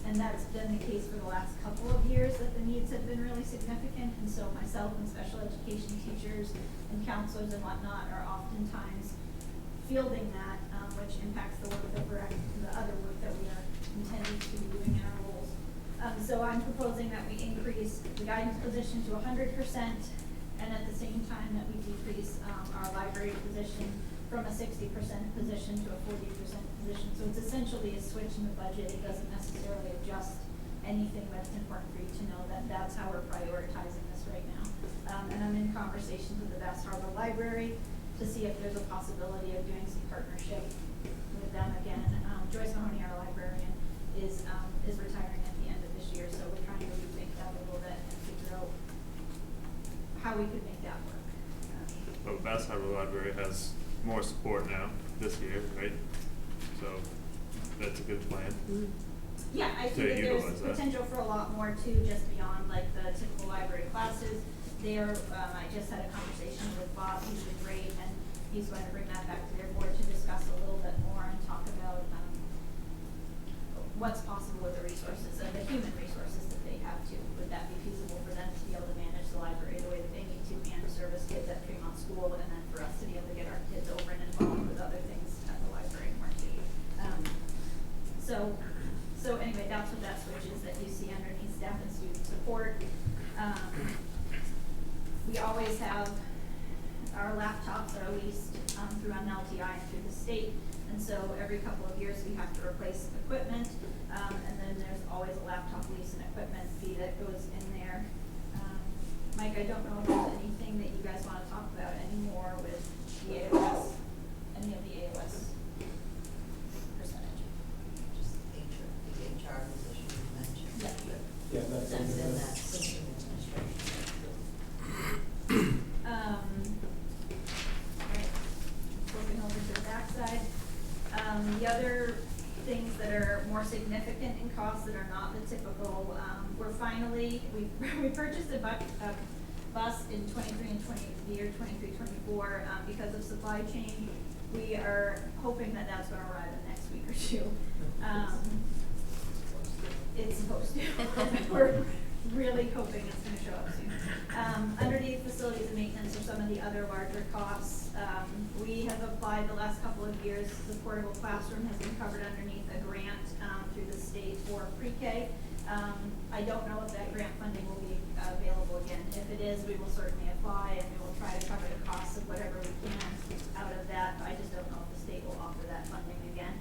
And that's been the case for the last couple of years, that the needs have been really significant. And so myself and special education teachers and counselors and whatnot are oftentimes fielding that, which impacts the work that the other work that we are intended to be doing in our roles. So I'm proposing that we increase the guidance position to 100%, and at the same time that we decrease our library position from a 60% position to a 40% position. So it's essentially a switch in the budget. It doesn't necessarily adjust anything, but it's important for you to know that that's how we're prioritizing this right now. And I'm in conversations with the Bass Harbor Library to see if there's a possibility of doing some partnership with them again. Joyce Mahoney, our librarian, is retiring at the end of this year, so we're trying to rethink that a little bit and figure out how we could make that work. But Bass Harbor Library has more support now this year, right? So that's a good plan. Yeah, I think that there's potential for a lot more too, just beyond like the typical library classes. There, I just had a conversation with Bob, he's been great, and he's going to bring that back to their board to discuss a little bit more and talk about what's possible with the resources and the human resources that they have too. Would that be feasible for them to be able to manage the library the way that they need to and service kids at Tremont School, and then for us to be able to get our kids over and involved with other things at the library more too. So anyway, that's what that switch is that you see underneath staff and student support. We always have, our laptops are leased through an LTI and through the state, and so every couple of years we have to replace equipment, and then there's always a laptop lease and equipment fee that goes in there. Mike, I don't know if there's anything that you guys want to talk about anymore with the AOS, any of the AOS percentage. Just the HR position you mentioned. Yeah, that's That's something in that that's- system administration. Right, flipping over to the backside. The other things that are more significant in costs that are not the typical, we purchased a bus in 23 and the year 23-24 because of supply chain. We are hoping that that's going to arrive in the next week or two. It's supposed to. We're really hoping it's going to show up soon. Underneath facilities and maintenance are some of the other larger costs. We have applied the last couple of years. The portable classroom has been covered underneath a grant through the state for pre-K. I don't know if that grant funding will be available again. If it is, we will certainly apply and we will try to cover the costs of whatever we can out of that. I just don't know if the state will offer that funding again.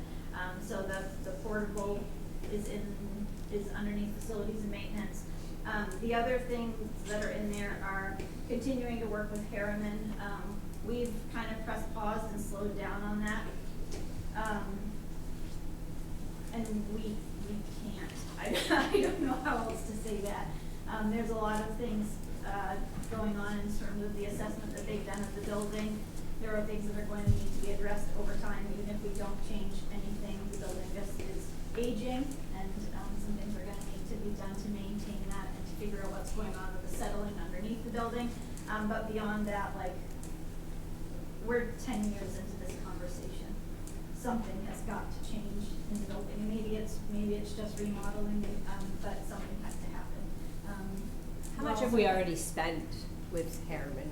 So the portable is underneath facilities and maintenance. The other things that are in there are continuing to work with Harriman. We've kind of pressed pause and slowed down on that. And we can't. I don't know how else to say that. There's a lot of things going on in terms of the assessment that they've done of the building. There are things that are going to need to be addressed over time, even if we don't change anything. The building just is aging, and some things are going to need to be done to maintain that and to figure out what's going on with the settling underneath the building. But beyond that, like, we're 10 years into this conversation. something has got to change in the building, and maybe it's just remodeling, but something has to happen. How much have we already spent with Harriman?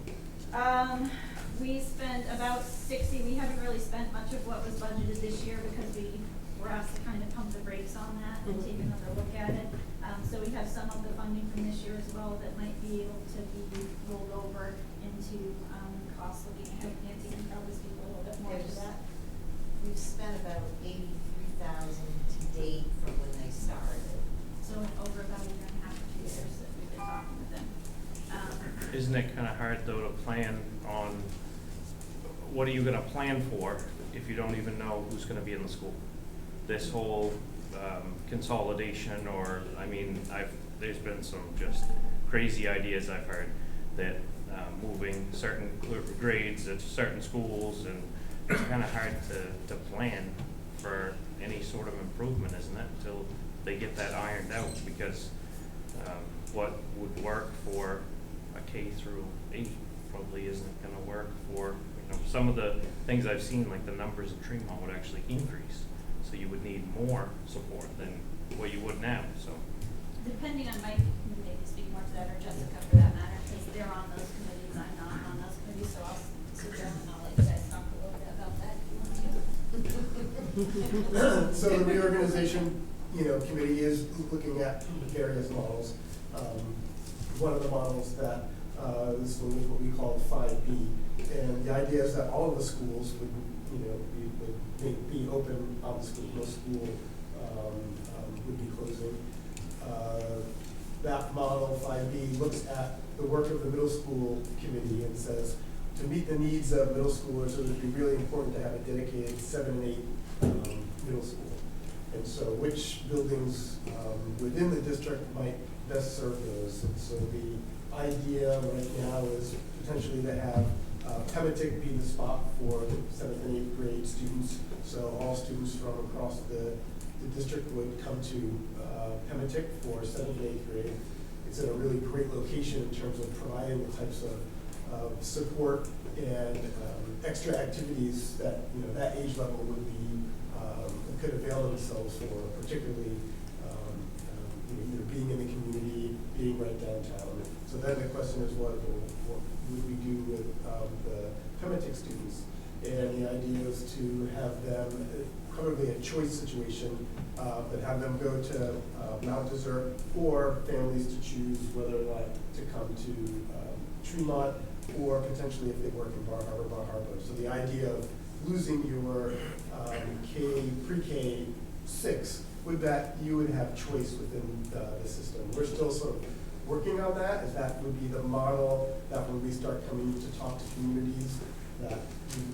We spent about 60, we haven't really spent much of what was budgeted this year because we were asked to kind of pump the brakes on that and take another look at it. So we have some of the funding from this year as well that might be able to be rolled over into costs looking ahead. Nancy can probably speak a little bit more to that. We've spent about 83,000 to date from when they started. So over about a year and a half, 2 years that we've been talking with them. Isn't it kind of hard though to plan on, what are you gonna plan for if you don't even know who's gonna be in the school? This whole consolidation, or, I mean, there's been some just crazy ideas I've heard that moving certain grades at certain schools, and it's kind of hard to plan for any sort of improvement, isn't it, until they get that ironed out, because what would work for a K through 8 probably isn't gonna work for, some of the things I've seen, like the numbers in Tremont would actually increase. So you would need more support than what you would now, so. Depending on Mike, maybe speak more to that, or Jessica for that matter, because they're on those committees, I'm not on those committees, so I'll sit down and I'll let you guys talk a little bit about that if you want to. So the reorganization, committee is looking at various models. One of the models that this one is what we call 5B, and the idea is that all of the schools would, be open on the school. No school would be closing. That model 5B looks at the work of the middle school committee and says, to meet the needs of middle schoolers, it would be really important to have a dedicated 7 and 8 middle school. And so which buildings within the district might best serve those? And so the idea right now is potentially to have Pematic be the spot for 7th and 8th grade students. So all students from across the district would come to Pematic for 7th and 8th grade. It's in a really great location in terms of providing the types of support and extra activities that that age level would be could avail themselves for, particularly either being in the community, being right downtown. So then the question is, what would we do with the Pematic students? And the idea is to have them, probably a choice situation, but have them go to Mount Desert, or families to choose whether or not to come to Tremont, or potentially if they work in Bar Harbor. So the idea of losing your pre-K 6 would that you would have choice within the system. We're still sort of working on that, as that would be the model that when we start coming to talk to communities that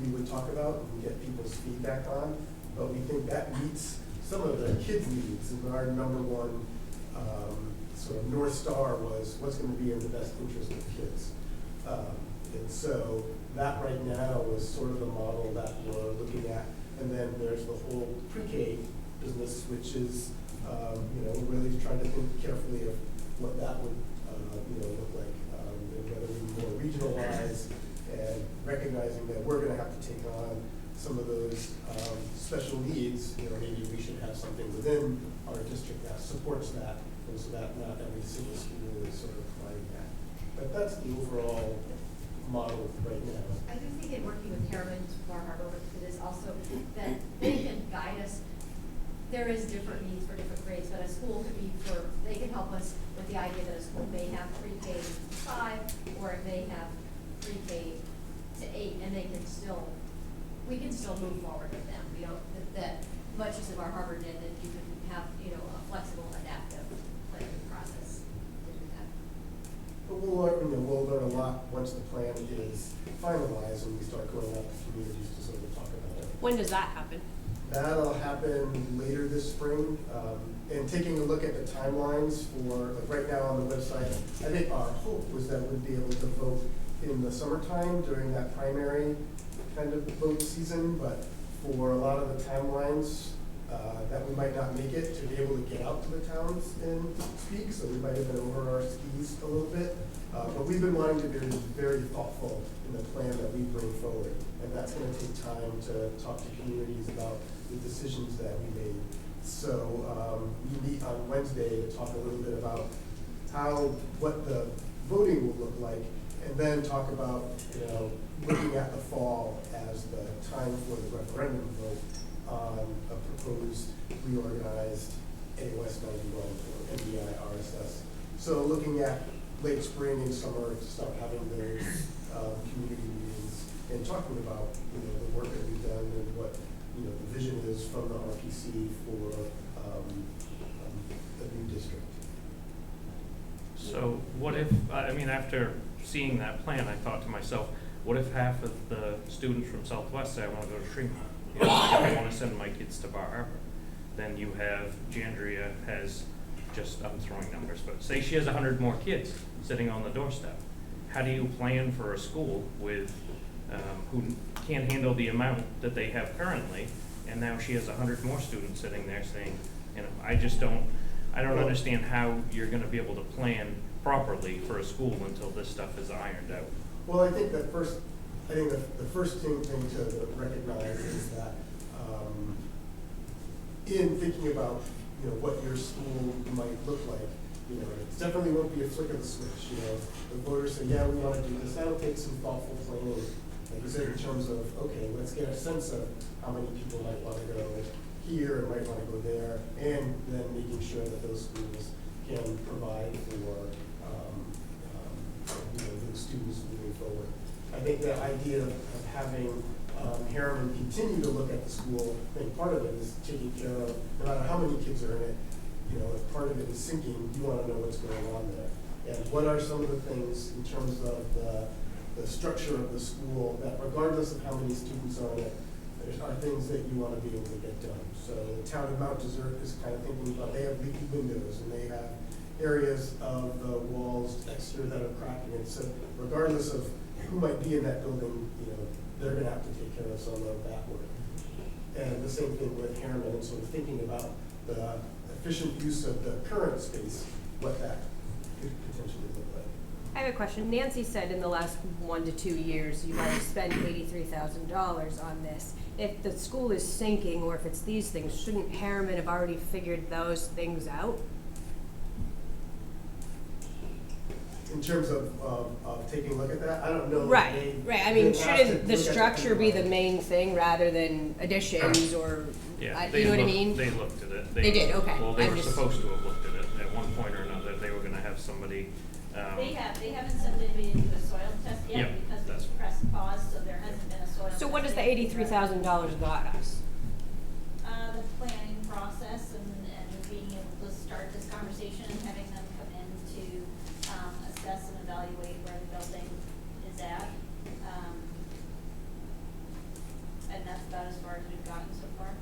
we would talk about and get people's feedback on. But we think that meets some of the kids' needs, and our number one sort of North Star was what's going to be in the best interest of kids. And so that right now is sort of the model that we're looking at. And then there's the whole pre-K business, which is, we're really trying to think carefully of what that would, look like, and whether we more regionalize, and recognizing that we're going to have to take on some of those special needs. Maybe we should have something within our district that supports that, and so that not every single school is sort of providing that. But that's the overall model right now. I do think in working with Harriman Bar Harbor, it is also that they can guide us. There is different needs for different grades, but a school could be they can help us with the idea that a school may have pre-K 5, or it may have pre-K to 8, and we can still move forward with them. That much as Bar Harbor did, that you can have, a flexible, adaptive planning process to do that. But we'll learn a lot once the plan is finalized and we start going out to communities to sort of talk about it. When does that happen? That'll happen later this spring. And taking a look at the timelines for, like right now on the website, I think our hope was that we'd be able to vote in the summertime during that primary kind of vote season, but for a lot of the timelines, that we might not make it to be able to get out to the towns and speak, so we might have been over our skis a little bit. But we've been wanting to be very thoughtful in the plan that we bring forward, and that's gonna take time to talk to communities about the decisions that we made. So we meet on Wednesday to talk a little bit about what the voting will look like, and then talk about, looking at the fall as the time for the referendum vote on a proposed reorganized AOS 91 or NDI RSS. So looking at late spring and summer to start having those community meetings and talking about, the work that we've done and what, the vision is from the RPC for the new district. So what if, after seeing that plan, I thought to myself, what if half of the students from Southwest say I want to go to Tremont? I want to send my kids to Bar Harbor. Then you have, Jandria has just, I'm throwing numbers, but say she has 100 more kids sitting on the doorstep. How do you plan for a school with, who can't handle the amount that they have currently, and now she has 100 more students sitting there saying, I don't understand how you're gonna be able to plan properly for a school until this stuff is ironed out. Well, I think the first thing to recognize is that in thinking about what your school might look like, it definitely won't be a flick of the switch. The voters say, yeah, we want to do this. That'll take some thoughtful planning, like you said, in terms of, okay, let's get a sense of how many people might want to go here and might want to go there, and then making sure that those schools can provide for those students moving forward. I think the idea of having Harriman continue to look at the school, I think part of it is taking care of, no matter how many kids are in it, if part of it is sinking, you want to know what's going on there. And what are some of the things in terms of the structure of the school that regardless of how many students are in it, there are things that you want to be able to get done. So the town of Mount Desert is kind of thinking about, they have leaky windows and they have areas of the walls exterior that are cracking. And so regardless of who might be in that building, they're going to have to take care of some of that work. And the same thing with Harriman, and sort of thinking about the efficient use of the current space, what that could potentially look like. I have a question. Nancy said in the last 1 to 2 years, you've already spent $83,000 on this. If the school is sinking, or if it's these things, shouldn't Harriman have already figured those things out? In terms of taking a look at that, I don't know. Right. I mean, shouldn't the structure be the main thing rather than additions or, Yeah, you know what I mean? They looked at it. They did, okay. Well, they I'm were just- supposed to have looked at it at one point or another. They were gonna have somebody, They haven't submitted me to do a soil test Yeah, yet because that's- we pressed pause, so there hasn't been a soil test. So what does the yet. $83,000 got us? The planning process and being able to start this conversation and having them come in to assess and evaluate where the building is at. And that's about as far as we've gotten so far.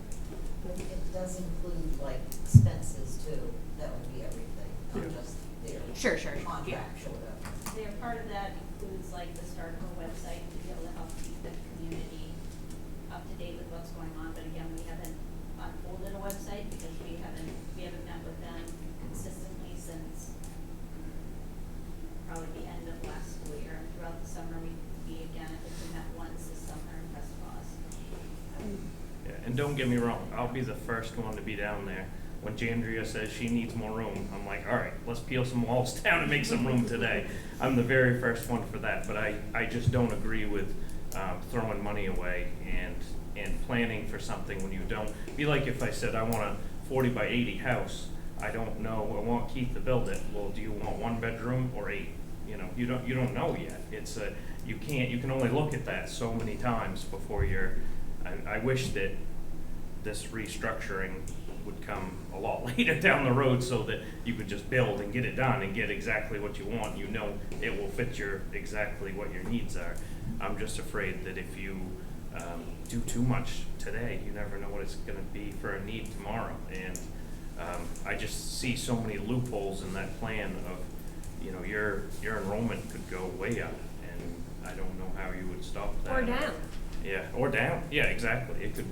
But it does include like expenses too, that would be everything, not Yeah. just their Sure, contract or whatever. Part of that includes like the start of a website to be able to help keep the community up to date with what's going on. But again, we haven't unfolded a website because we haven't met with them consistently since probably the end of last school year. And throughout the summer, we again, I think we met once this summer and pressed pause. yeah, and don't get me wrong, I'll be the first one to be down there. When Jandria says she needs more room, I'm like, all right, let's peel some walls down and make some room today. I'm the very first one for that, but I just don't agree with throwing money away and planning for something when you don't. Be like if I said I want a 40 by 80 house, I don't know, I want Keith to build it. Well, do you want 1 bedroom or 8? You don't know yet. It's you can only look at that so many times before you're. I wish that this restructuring would come a lot later down the road so that you could just build and get it done and get exactly what you want. It will fit exactly what your needs are. I'm just afraid that if you do too much today, you never know what it's going to be for a need tomorrow. And I just see so many loopholes in that plan of, your enrollment could go way up, and I don't know how you would stop that. Or down. Yeah, or down. Yeah, exactly. It could.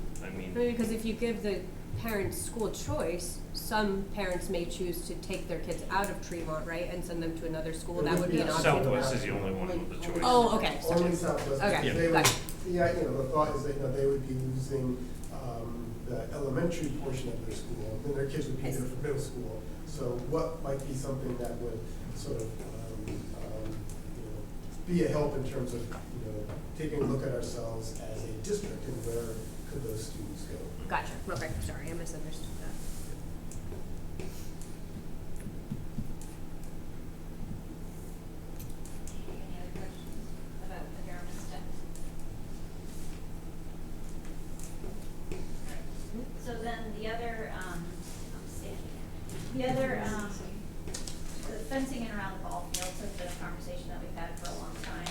Because if you give the parents' school choice, some parents may choose to take their kids out of Tremont, right, and send them to another school, that would be an option. Southwest is the only one with the choice. Oh, okay. Only Southwest. Okay, because they would- gotcha. Yeah, the thought is that, they would be losing, the elementary portion of their school, and then their kids would be there for middle school. So what might be something that would sort of, be a help in terms of, taking a look at ourselves as a district and where could those students go? Gotcha, okay, sorry, I misunderstood that. Any other questions about the Harriman stuff? So then the other, the fencing in around the ball fields has been a conversation that we've had for a long time.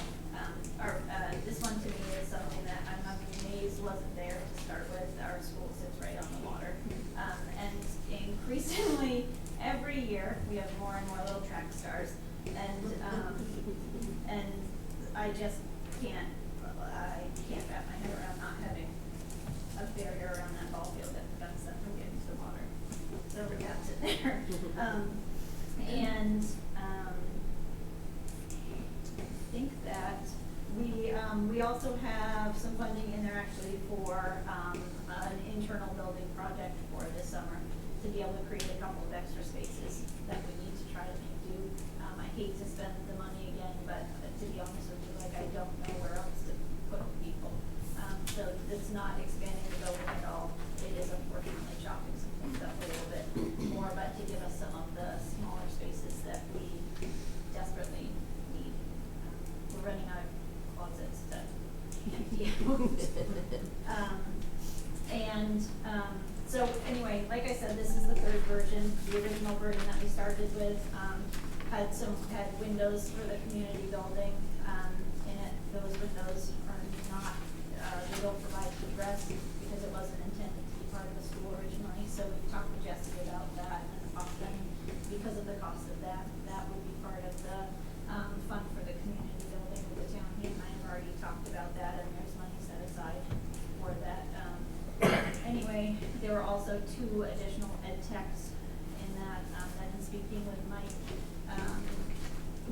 This one to me is something that I'm amazed wasn't there to start with. Our school sits right on the water. And increasingly, every year, we have more and more little track stars. And I just can't wrap my head around not having a barrier around that ball field that prevents them from getting to the water. So we got it there. I think that we also have some funding in there actually for an internal building project for this summer to be able to create a couple of extra spaces that we need to try to make do. I hate to spend the money again, but to be honest with you, I don't know where else to put people. So it's not expanding the building at all. It is unfortunately chopping some things up a little bit more, but to give us some of the smaller spaces that we desperately need. We're running out of closets to empty out. So anyway, like I said, this is the third version. The original version that we started with had windows for the community building in it. Those windows are not, they don't provide egress because it wasn't intended to be part of the school originally. So we talked with Jesse about that, and often because of the cost of that, that would be part of the fund for the community building with the town. He and I have already talked about that, and there's money set aside for that. Anyway, there were also 2 additional ed techs in that, that in speaking with Mike,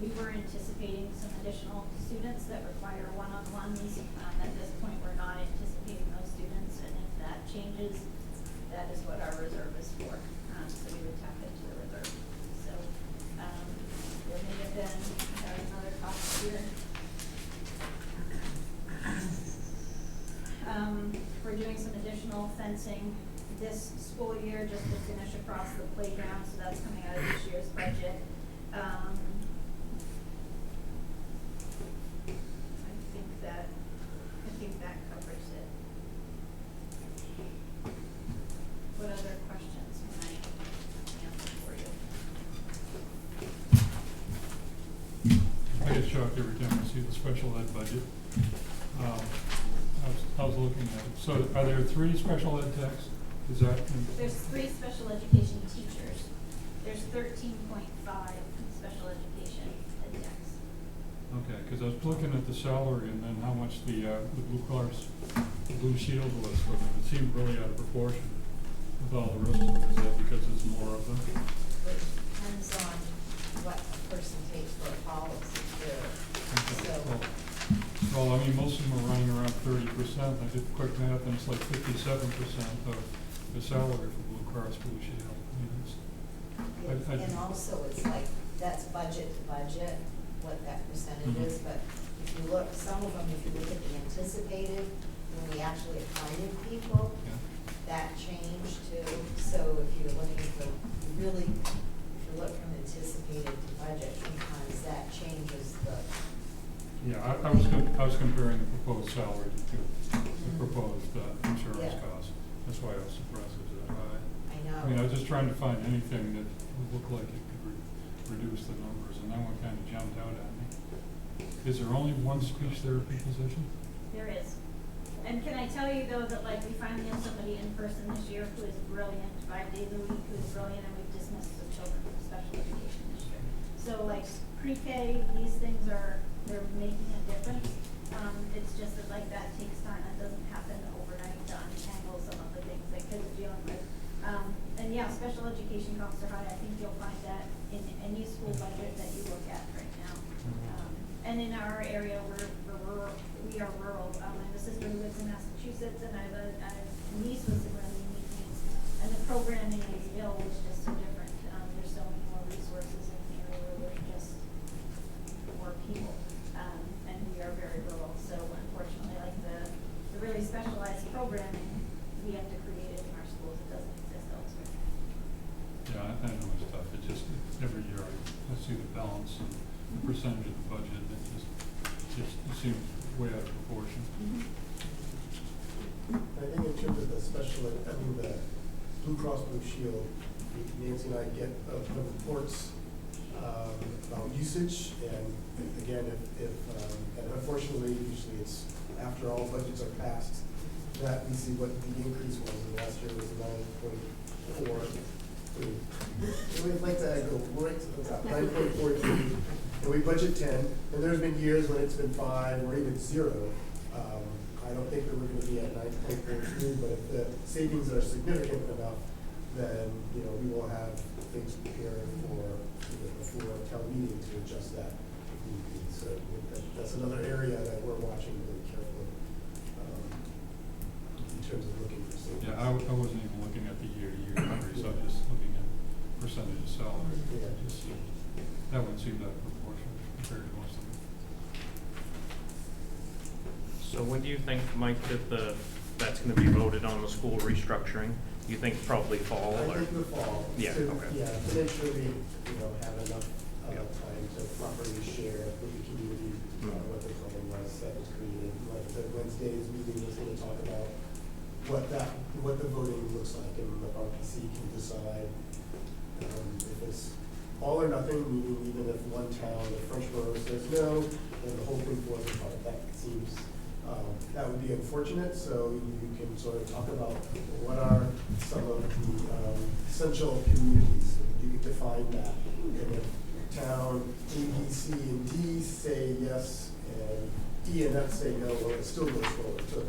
we were anticipating some additional students that require one-on-ones. At this point, we're not anticipating those students, and if that changes, that is what our reserve is for. So we would tap into the reserve. So there may have been another cost here. We're doing some additional fencing this school year just to finish across the playground, so that's coming out of this year's budget. I think that covers it. What other questions can I answer for you? I get shocked every time I see the special ed budget. I was looking at it. So are there 3 special ed techs? Is that? There's 3 special education teachers. There's 13.5 special education ed techs. Okay, because I was looking at the salary and then how much the Blue Cross Blue Shield was for them. It seemed really out of proportion with all the rest of it. Is that because there's more of them? It depends on what a person takes for a policy too. Okay. Well, I mean, most of them are running around 30%. I did quick math, and it's like 57% of the salary for Blue Cross Blue Shield. I mean, And also, it's like, that's budget to budget, what that percentage is, but if you look, some of them, if you look at the anticipated, when we actually appointed people, yeah. that changed too. So if you're looking for, really, if you look from anticipated to budget, sometimes that changes the. Yeah, I was comparing the proposed salary to the proposed insurance Yeah. costs. That's why I was surprised it was that high. I know. I mean, I was just trying to find anything that would look like it could reduce the numbers, and that one kind of jumped out at me. Is there only one speech therapy position? There is. And can I tell you though that like we finally have somebody in person this year who is brilliant, 5 days a week, who is brilliant, and we've dismissed the children from special education this year. So like pre-K, these things they're making a difference. It's just that like that takes time. That doesn't happen overnight to untangle some of the things that kids are dealing with. yeah, special education costs are high. I think you'll find that in any school budget that you look at right now. And in our area, we are rural. I have a sister who lives in Massachusetts, and I have a niece with some really unique needs. And the programming is ill, is just so different. There's so many more resources in the area where there's just more people. And we are very rural, so unfortunately, like the really specialized programming, we have to create it in our schools. It doesn't exist elsewhere. Yeah, I know it's tough. It just, every year I see the balance and the percentage of the budget, and it seems way out of proportion. I think in terms of the the Blue Cross Blue Shield, Nancy and I get reports about usage, and again, and unfortunately, usually it's after all budgets are passed, that we see what the increase was, and last year was 9.4. We'd like to go right to the top, 9.43, and we budget 10, and there's been years when it's been 5 or even 0. I don't think that we're gonna be at 9.43, but if the savings are significant enough, then, you know, we will have things prepared before town meeting to adjust that if need be. So that's another area that we're watching really carefully, in terms of looking for savings. Yeah, I wasn't even looking at the year-to-year numbers, I was just looking at percentage of salary. Yeah. Just, that would seem out of proportion compared to most of them. So when do you think, Mike, that that's gonna be voted on, the school restructuring? You think probably fall, I or? think the fall. Yeah, to- okay. Yeah, to make sure we, have enough Yeah. time to properly share with the community what the plan was that was created. Like I said, Wednesday's meeting is gonna talk about what the voting looks like, and the RPC can decide if it's all or nothing, meaning even if one town, if French Borough says no, then the whole thing falls apart. That seems, that would be unfortunate, so you can sort of talk about what are some of the essential communities. You can define that. And if town A, B, C, and D say yes, and E and F say no, well, it still goes forward. So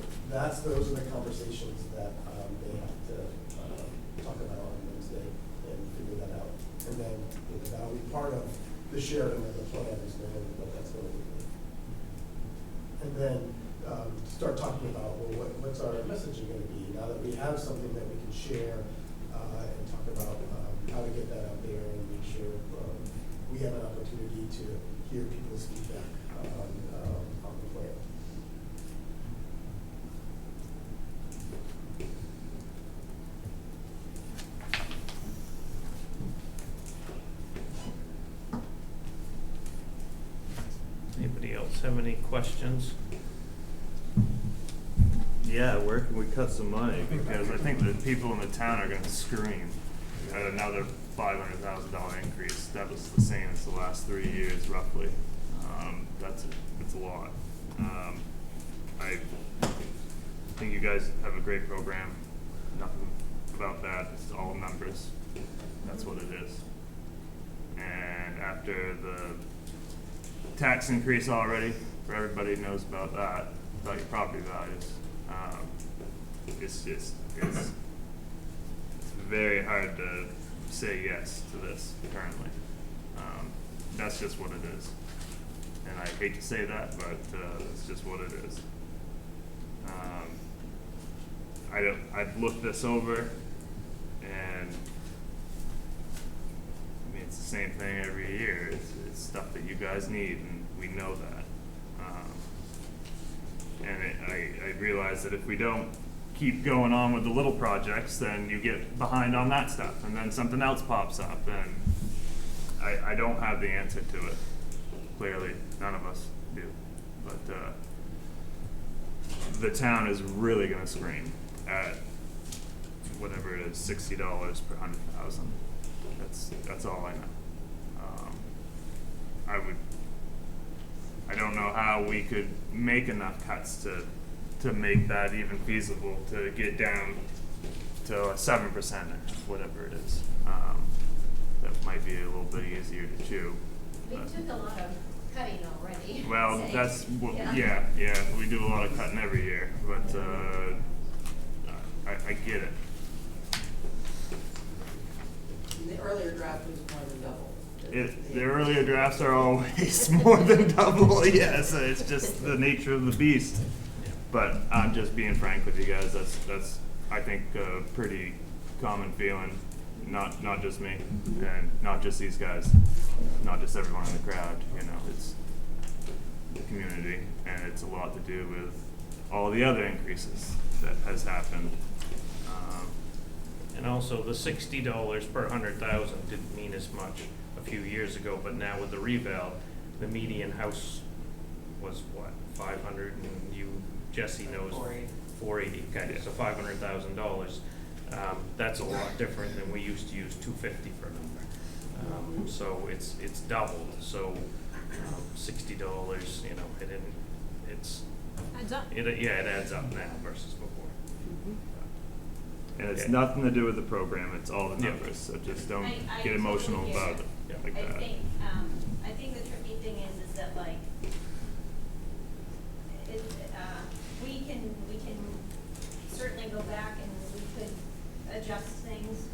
those are the conversations that they have to talk about on Wednesday and figure that out. And then that'll be part of the sharing of the plan is knowing what that's going to be. And then start talking about, well, what's our messaging going to be now that we have something that we can share and talk about how to get that out there and make sure we have an opportunity to hear people's feedback on the plan. Anybody else have any questions? Yeah, where can we cut some money? Because I think the people in the town are gonna scream at another $500,000 increase. That was the same as the last 3 years roughly. It's a lot. I think you guys have a great program. Nothing about that, it's all numbers. That's what it is. And after the tax increase already, for everybody knows about that, about your property values. It's very hard to say yes to this currently. That's just what it is. And I hate to say that, but it's just what it is. I've looked this over, and I mean, it's the same thing every year. It's stuff that you guys need, and we know that. I realize that if we don't keep going on with the little projects, then you get behind on that stuff, and then something else pops up, and I don't have the answer to it. Clearly, none of us do. But the town is really gonna scream at whatever it is, $60 per 100,000. That's all I know. I don't know how we could make enough cuts to make that even feasible, to get down to a 7% or whatever it is. That might be a little bit easier to chew. We took a lot of cutting already. Well, Say. that's, Yeah. yeah, we do a lot of cutting every year, but I get it. earlier draft was more than double. The earlier drafts are always more than double, yes, it's just the nature of the beast. But I'm just being frank with you guys, that's, I think, a pretty common feeling, not just me, and not just these guys, not just everyone in the crowd, you know, it's the community, and it's a lot to do with all the other increases that has happened. And also, the $60 per 100,000 didn't mean as much a few years ago, but now with the reval, the median house was what, 500, and you, Jesse knows. 480, okay, so $500,000. That's a lot different than we used to use 250 for a number. So it's doubled, so $60, you know, it's. Adds up. It adds up now versus before. And it's Okay. nothing to do with the program, it's all the Yeah. numbers, so just don't I get emotional totally get about it. it Yeah. like that. I think the tricky thing is that like, we can certainly go back and we could adjust things.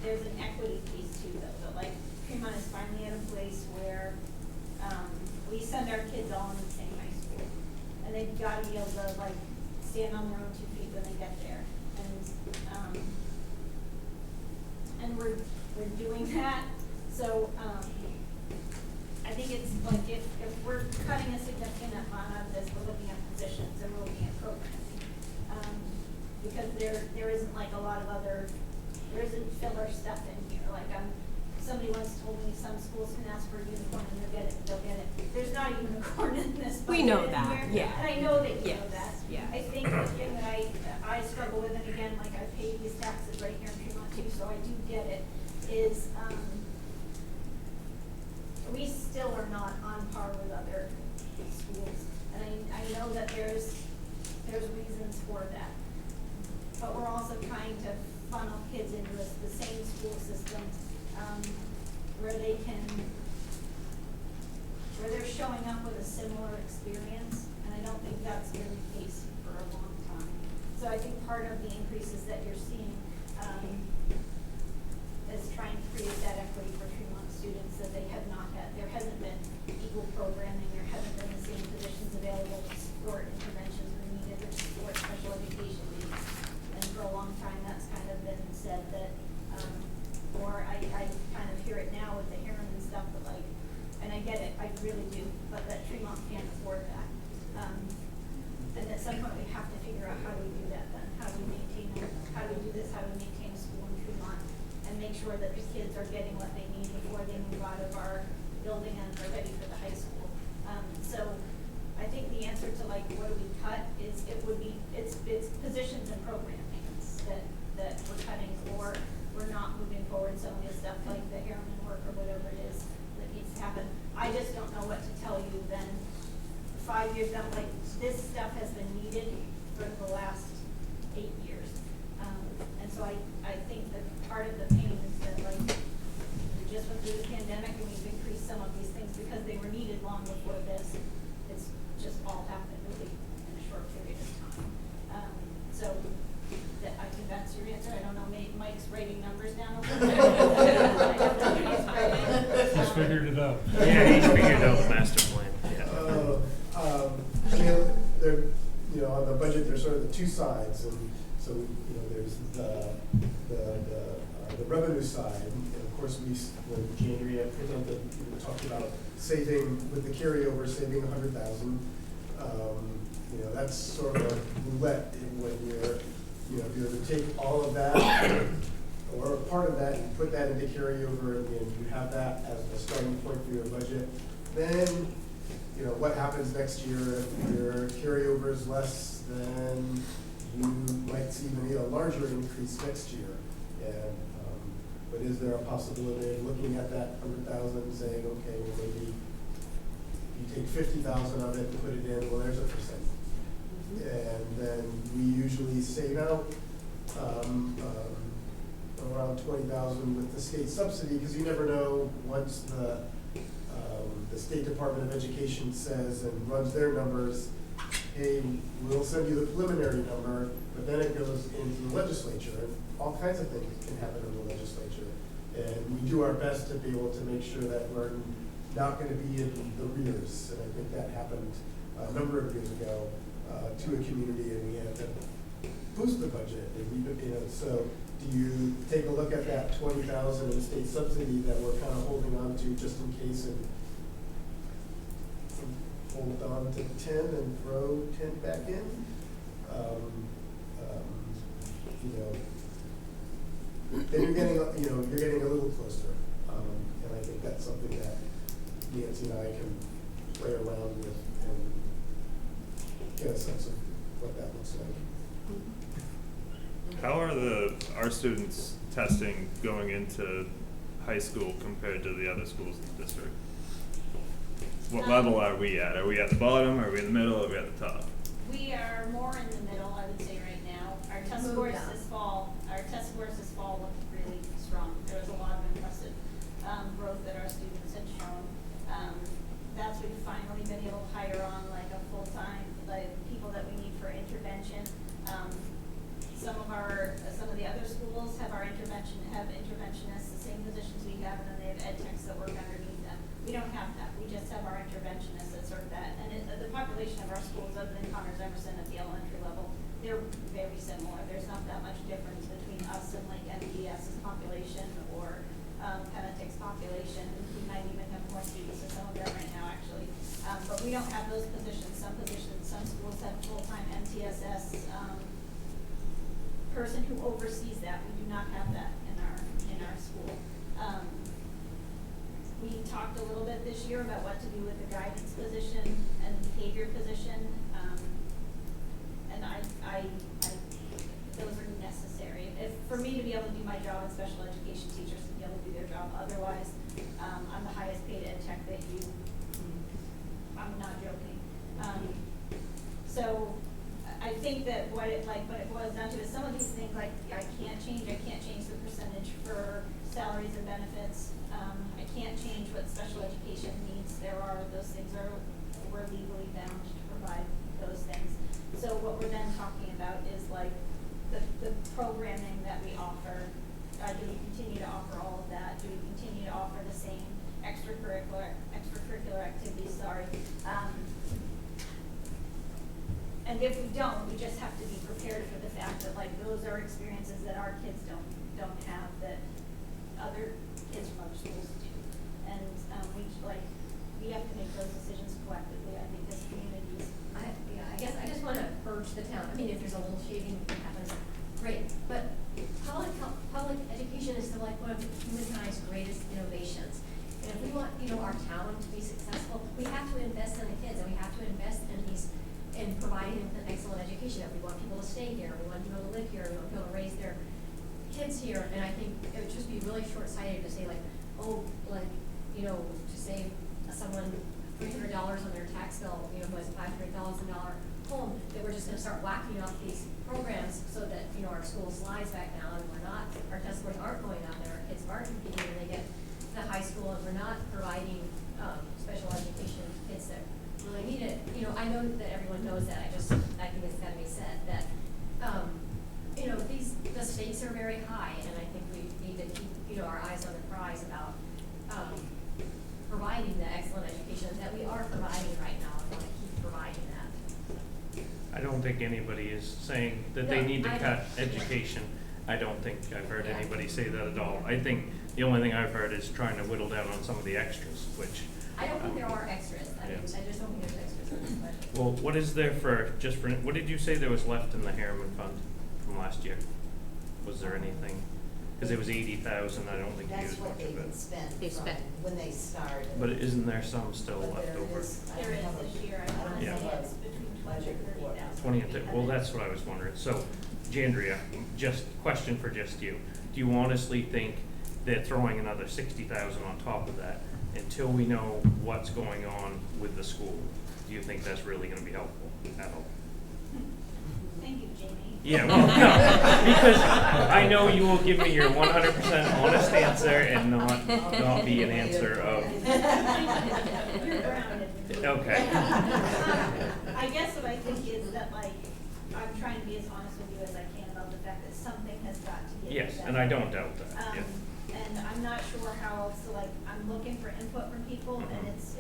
There's an equity piece too though, but like Fremont is finally at a place where, we send our kids all in the same high school. And they've gotta be able to like stand on their own 2 feet when they get there. And we're doing that, so, I think it's like if we're cutting a significant amount out of this, we're looking at positions and we're looking at programming. Because there isn't like a lot of other, there isn't filler stuff in here, like somebody once told me some schools can ask for a unicorn and they'll get it. There's not a unicorn in this budget We know in that, here, yeah. And I know that you Yes, know that. yeah. I think the thing that I struggle with, and again, like I pay these taxes right here in Fremont too, so I do get it, is, we still are not on par with other schools. And I know that there's reasons for that. But we're also trying to funnel kids into the same school system, where they're showing up with a similar experience, and I don't think that's been the case for a long time. So I think part of the increases that you're seeing, is trying to create that equity for Fremont students that they have not had. There hasn't been equal programming, there haven't been the same positions available to support interventions when needed or support special education needs. And for a long time, that's kind of been said that, or I kind of hear it now with the Heron and stuff, but like, and I get it, I really do, but that Fremont can't afford that. And at some point, we have to figure out how do we do that then? How do we maintain, how do we do this? How do we maintain a school in Fremont and make sure that the kids are getting what they need before they move out of our building and are ready for the high school? So I think the answer to like, what do we cut is it's positions and programming that we're cutting, or we're not moving forward some of the stuff like the Harriman work or whatever it is that needs to happen. I just don't know what to tell you then. 5 years down, like this stuff has been needed for the last 8 years. And so I think that part of the pain is that like, we just went through the pandemic and we've increased some of these things because they were needed long before this. It's just all happened really in a short period of time. So that I think that's your answer. I don't know, maybe Mike's writing numbers down over there. He's figured it out. Yeah, he's figured out the master plan, yeah. You know, on the budget, there's sort of the two sides, and so, you know, there's the revenue side, and of course, when Andrea presented, we talked about saving, with the carryover, saving 100,000. You know, that's sort of a roulette when you know, if you're to take all of that, or a part of that, and put that into carryover, and you have that as a starting point for your budget, then, you know, what happens next year if your carryover is less, then you might see even a larger increase next year. And, but is there a possibility of looking at that 100,000 and saying, okay, well, maybe you take 50,000 of it and put it in, well, there's a percent. And then we usually save out around 20,000 with the state subsidy, because you never know once the State Department of Education says and runs their numbers, hey, we'll send you the preliminary number, but then it goes into the legislature, and all kinds of things can happen in the legislature. And we do our best to be able to make sure that we're not gonna be in the rears. And I think that happened a number of years ago to a community, and we had to boost the budget. And we, you know, so do you take a look at that 20,000 in state subsidy that we're kind of holding on to just in case, and hold on to 10 and throw 10 back in? You know, then you're getting, you know, you're getting a little closer. And I think that's something that Nancy and I can play around with and get a sense of what that looks like. How are our students testing going into high school compared to the other schools in the district? What level are we at? Are we at the bottom? Are we in the middle? Are we at the top? We are more in the middle, I would say, right now. Our test scores this fall looked really strong. There was a lot of impressive growth that our students had shown. That's we've finally been able to hire on like a full-time, like people that we need for intervention. Some of the other schools have interventionists, the same positions we have, and then they have ed techs that work underneath them. We don't have that. We just have our interventionists that serve that. And the population of our schools, other than Connors Emerson at the elementary level, they're very similar. There's not that much difference between us and like MDS's population or Pennatic's population. We might even have more students than some of them right now, actually. But we don't have those positions. Some schools have full-time MTSS person who oversees that. We do not have that in our school. We talked a little bit this year about what to do with the guidance position and the behavior position, and I those are necessary. If for me to be able to do my job, and special education teachers to be able to do their job. Otherwise, I'm the highest paid ed tech that you. I'm not joking. So I think that what it boils down to is some of these things like I can't change the percentage for salaries and benefits. I can't change what special education needs. Those things we're legally bound to provide those things. So what we're then talking about is like the programming that we offer. Do we continue to offer all of that? Do we continue to offer the same extracurricular activities? And if we don't, we just have to be prepared for the fact that like those are experiences that our kids don't have that other kids from other schools do. And we have to make those decisions collectively, I think, as communities. I guess I just want to urge the town. I mean, if there's a little shaving that happens, great. But public education is still like one of humankind's greatest innovations. And if we want, our town to be successful, we have to invest in the kids, and we have to invest in providing an excellent education. If we want people to stay here, we want people to live here, we want people to raise their kids here. And I think it would just be really short-sighted to say to save someone $300 on their tax bill, who has a $500,000 home, that we're just going to start whacking off these programs so that, our school slides back down, and our test scores aren't going up, and our kids aren't competing when they get to high school, and we're not providing special education to kids that really need it. I know that everyone knows that. I think it's got to be said that, the stakes are very high, and I think we need to keep, our eyes on the prize about providing the excellent education that we are providing right now, and want to keep providing that. I don't think anybody is saying that they need to cut education. I don't think I've heard anybody say that at all. I think the only thing I've heard is trying to whittle down on some of the extras, which. I don't think there are extras. I just don't think there's extras in this budget. Well, what is there what did you say there was left in the Harriman Fund from last year? Was there anything? Because it was 80,000, I don't think you That's used what much of they it. spent when they started. But isn't there some still But left there over? is- I There don't is have a- this year, I want to Yeah. say it's between 20 and 30,000. 20 and 30, well, that's what I was wondering. So, Jandria, question for just you. Do you honestly think that throwing another 60,000 on top of that, until we know what's going on with the school, do you think that's really going to be helpful at all? Thank you, Jamie. Yeah, well, no, because I know you will give me your 100% honest answer and not be an answer of. You're grounded. Okay. I guess what I think is that I'm trying to be as honest with you as I can about the fact that something has got to get. Yes, and I don't doubt that. Yeah. And and I'm not sure how else to, like, I'm looking for input from people, and it's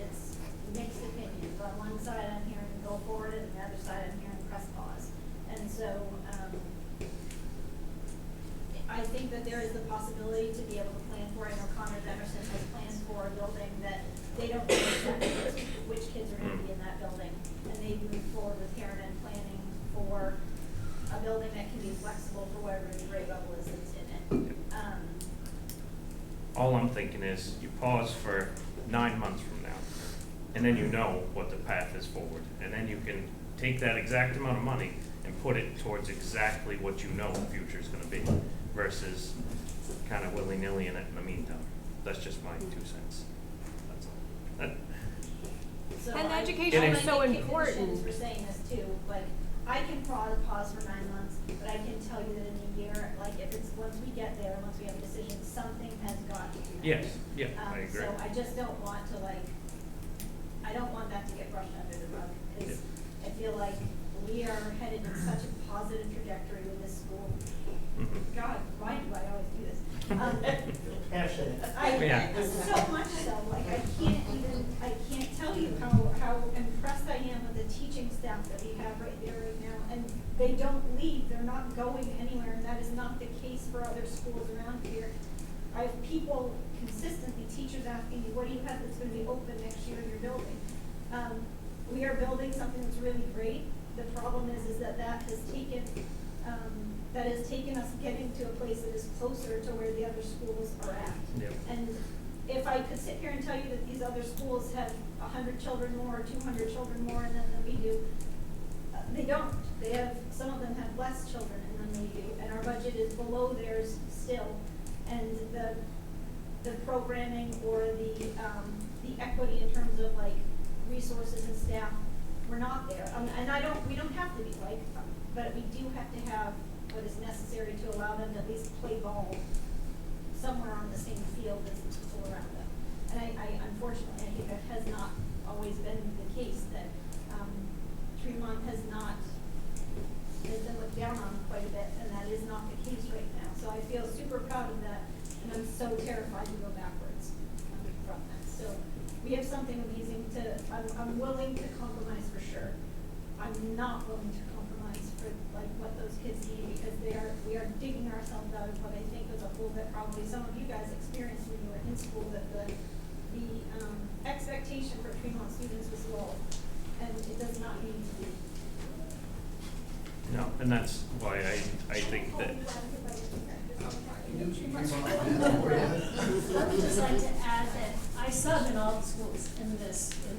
mixed opinions. On one side, I'm hearing go forward, and on the other side, I'm hearing press pause. And so, I think that there is the possibility to be able to plan for, I know Conrad Emerson has plans for a building that they don't know exactly which kids are gonna be in that building. And they move forward with Karen planning for a building that can be flexible for whatever the grade level is that's in it. All I'm thinking is you pause for 9 months from now, and then you know what the path is forward. And then you can take that exact amount of money and put it towards exactly what you know the future's gonna be, versus kind of willy-nilly in it in the meantime. That's just my 2 cents. That's all. So And I- education is I so think important. For saying this too, like, I can pause for 9 months, but I can tell you that in a year, like, if it's, once we get there, once we have a decision, something has got to be done. Yes, yeah, I agree. So I just don't want to, like, I don't want that to get brushed under the rug, because I feel like we are headed in such a positive trajectory with this school. God, why do I always do this? Passionate. Yeah. So much so, like, I can't tell you how impressed I am with the teaching staff that we have right there right now. And they don't leave, they're not going anywhere, and that is not the case for other schools around here. I have people consistently, teachers asking me, what do you have that's gonna be open next year in your building? We are building something that's really great. The problem is that has taken us getting to a place that is closer to where the other schools are at. Yep. And if I could sit here and tell you that these other schools have 100 children more, or 200 children more than we do, they don't. They have, some of them have less children than we do, and our budget is below theirs still. And the programming or the equity in terms of like resources and staff, we're not there. And we don't have to be like, but we do have to have what is necessary to allow them to at least play ball somewhere on the same field as the people around them. And I unfortunately, I think that has not always been the case, that Tremont has been looked down on quite a bit, and that is not the case right now. So I feel super proud of that, and I'm so terrified to go backwards from that. So we have something amazing I'm willing to compromise for sure. I'm not willing to compromise for like what those kids need, because we are digging ourselves out of what I think was a hole that probably some of you guys experienced when you were in school, that the expectation for Tremont students was low, and it does not need to be. No, and that's why I think that, I would just like to add that I sub in all the schools in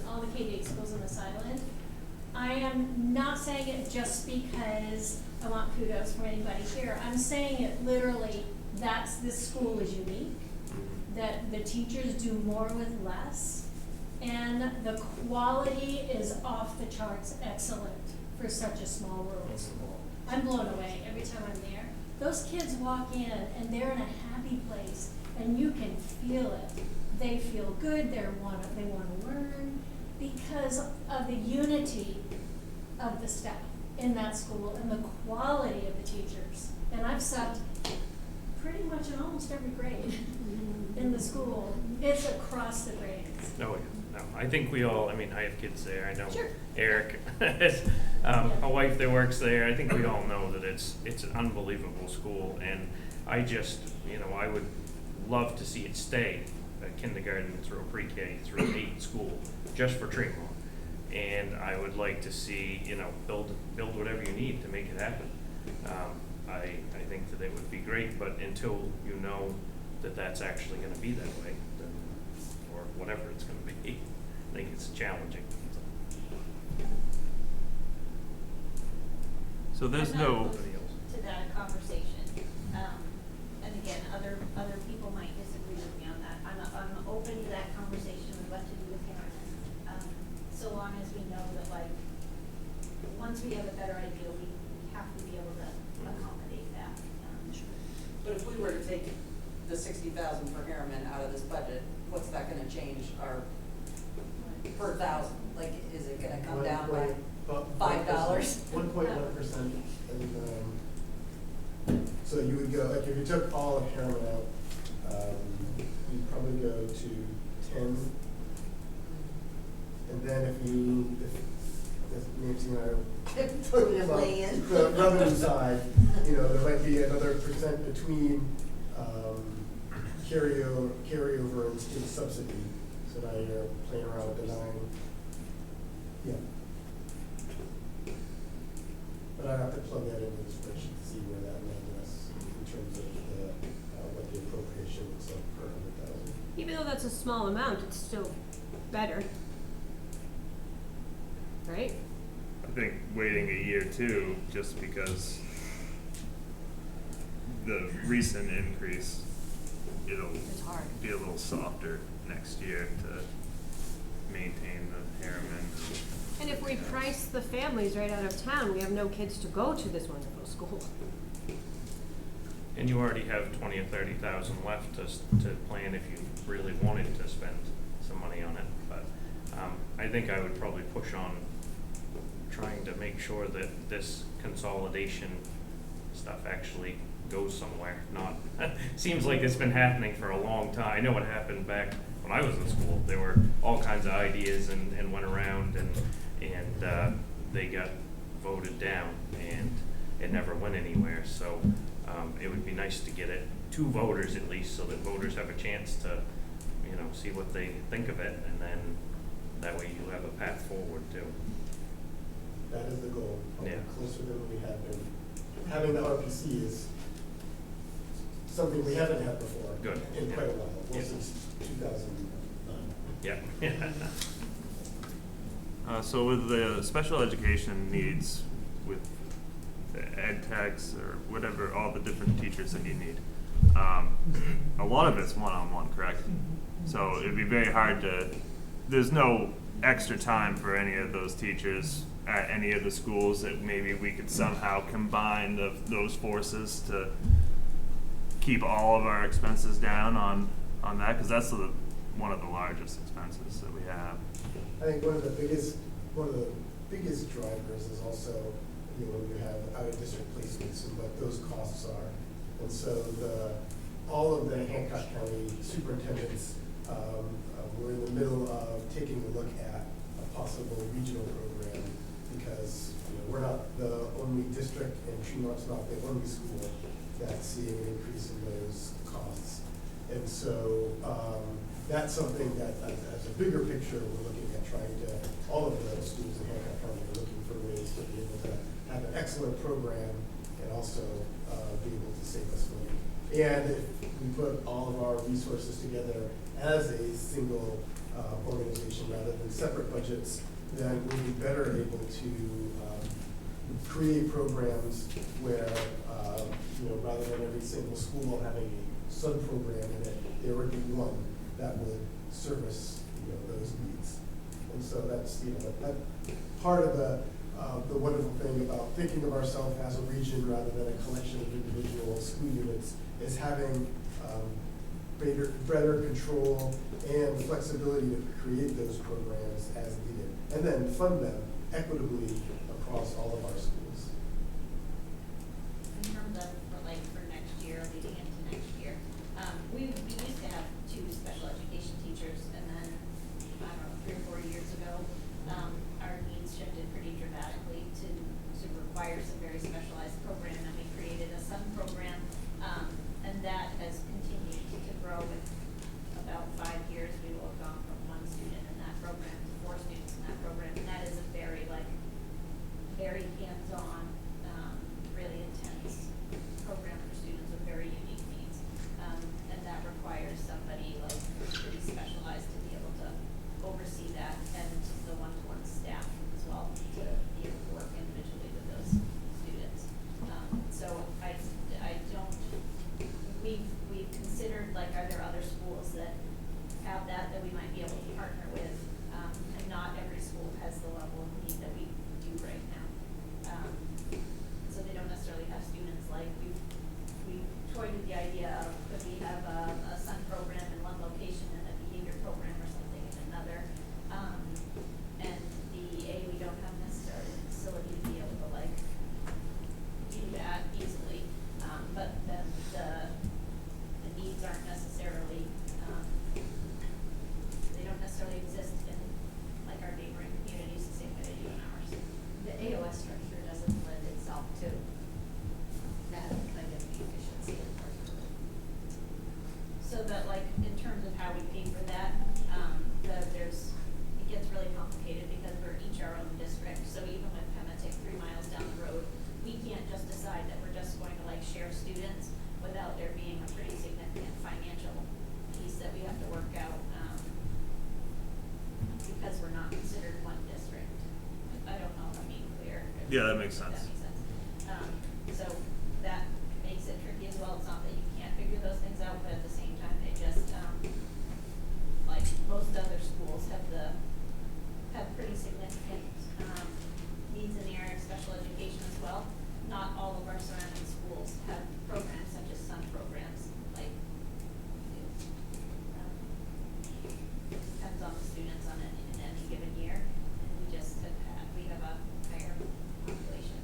all the K-8 schools on this island. I am not saying it just because I want kudos from anybody here. I'm saying it literally, this school is unique, that the teachers do more with less, and the quality is off the charts excellent for such a small rural school. I'm blown away every time I'm there. Those kids walk in and they're in a happy place, and you can feel it. They feel good, they want to learn, because of the unity of the staff in that school and the quality of the teachers. And I've subbed pretty much in almost every grade in the school. It's across the grades. no, I think we all, I mean, I have kids there, I know Sure. Eric has a wife that works there. I think we all know that it's an unbelievable school, and I just, I would love to see it stay kindergarten through pre-K through 8 school just for Tremont. And I would like to see, build whatever you need to make it happen. I think that it would be great, but until you know that that's actually going to be that way, then, or whatever it's going to be, I think it's challenging. So there's I'm not no, opposed to that conversation. And again, other people might disagree with me on that. I'm open to that conversation of what to do with Harriman. So long as we know that, like, once we have a better idea, we have to be able to accommodate that. But if we were to take the $60,000 for Harriman out of this budget, what's that gonna change our per thousand? Like, is it gonna come down by $5? 1.1%, and so you would go, like, if you took all of Harriman out, revenue side, you know, there might be another percent between, carryover and state subsidy. So now you're playing around with the 9. Yeah. But I'd have to plug that into the spreadsheet to see where that landed us in terms of what the appropriation looks like per 100,000. Even though that's a small amount, it's still better. Right? I think waiting a year too, just because the recent increase, it'll It's hard. be a little softer next year to maintain the Harriman. And if we price the families right out of town, we have no kids to go to this wonderful school. And you already have 20 or 30,000 left to plan if you really wanted to spend some money on it. But I think I would probably push on trying to make sure that this consolidation stuff actually goes somewhere. Not seems like it's been happening for a long time. I know it happened back when I was in school. There were all kinds of ideas and went around and they got voted down and it never went anywhere. So it would be nice to get it to voters at least, so that voters have a chance to, you know, see what they think of it, and then that way you have a path forward too. That is the goal, probably Yeah. closer than we have been. Having the RPC is something we haven't had before. Good. In quite a while, well, Yeah. since 2009. Yeah. So with the special education needs, with the ed techs or whatever, all the different teachers that you need, a lot of it's one-on-one, correct? So it'd be very hard to, there's no extra time for any of those teachers at any of the schools that maybe we could somehow combine those forces to keep all of our expenses down on that, because that's one of the largest expenses that we have. I think one of the biggest drivers is also, you know, when you have out-of-district placements and what those costs are. And so all of the Hancock County superintendents, we're in the middle of taking a look at a possible regional program, because, you know, we're not the only district and Tremont's not the only school that's seeing an increase in those costs. And so that's something that, as a bigger picture, we're looking at trying to, all of the schools in Hancock County are looking for ways to be able to have an excellent program and also be able to save us money. And if we put all of our resources together as a single organization rather than separate budgets, then we'll be better able to create programs where, you know, rather than every single school having a sub-program in it, there would be one that would service, you know, those needs. And so that's, you know, that part of the wonderful thing about thinking of ourselves as a region rather than a collection of individual school units is having better control and the flexibility to create those programs as needed, and then fund them equitably across all of our schools. In terms of, for next year, leading into next year, we used to have 2 special education teachers, and then, I don't know, 3 or 4 years ago, our needs shifted pretty dramatically to require some very specialized program, and we created a SUN program, and that has continued to grow. With about 5 years, we will have gone from 1 student in that program to 4 students in that program, and that is a very, very hands-on, really intense program for students with very unique needs. And that requires somebody pretty specialized to be able to oversee that, and the one-to-one staff as well to be able to work individually with those students. So I don't, we've considered, are there other schools that have that we might be able to partner with? And not every school has the level of need that we do right now. So they don't necessarily have students we've toyed with the idea of, could we have a SUN program in one location and a behavior program or something in another? And we don't have necessarily the facility to be able to do that easily. But then the needs aren't necessarily, they don't necessarily exist in our neighboring communities the same way they do in ours. The AOS structure doesn't lend itself to so that like, in terms of how we pay for that, it gets really complicated because we're each our own district. So even with Pemetic 3 miles down the road, we can't just decide that we're just going to like share students without there being a pretty significant financial piece that we have to work out, because we're not considered one district. I don't know if I'm being clear. Yeah, that makes If sense. That makes sense. So that makes it tricky as well. It's not that you can't figure those things out, but at the same time, they just, like most other schools have pretty significant, needs in the area of special education as well. Not all of our surrounding schools have programs such as some programs, like, depends on the students in any given year. And we have a higher population.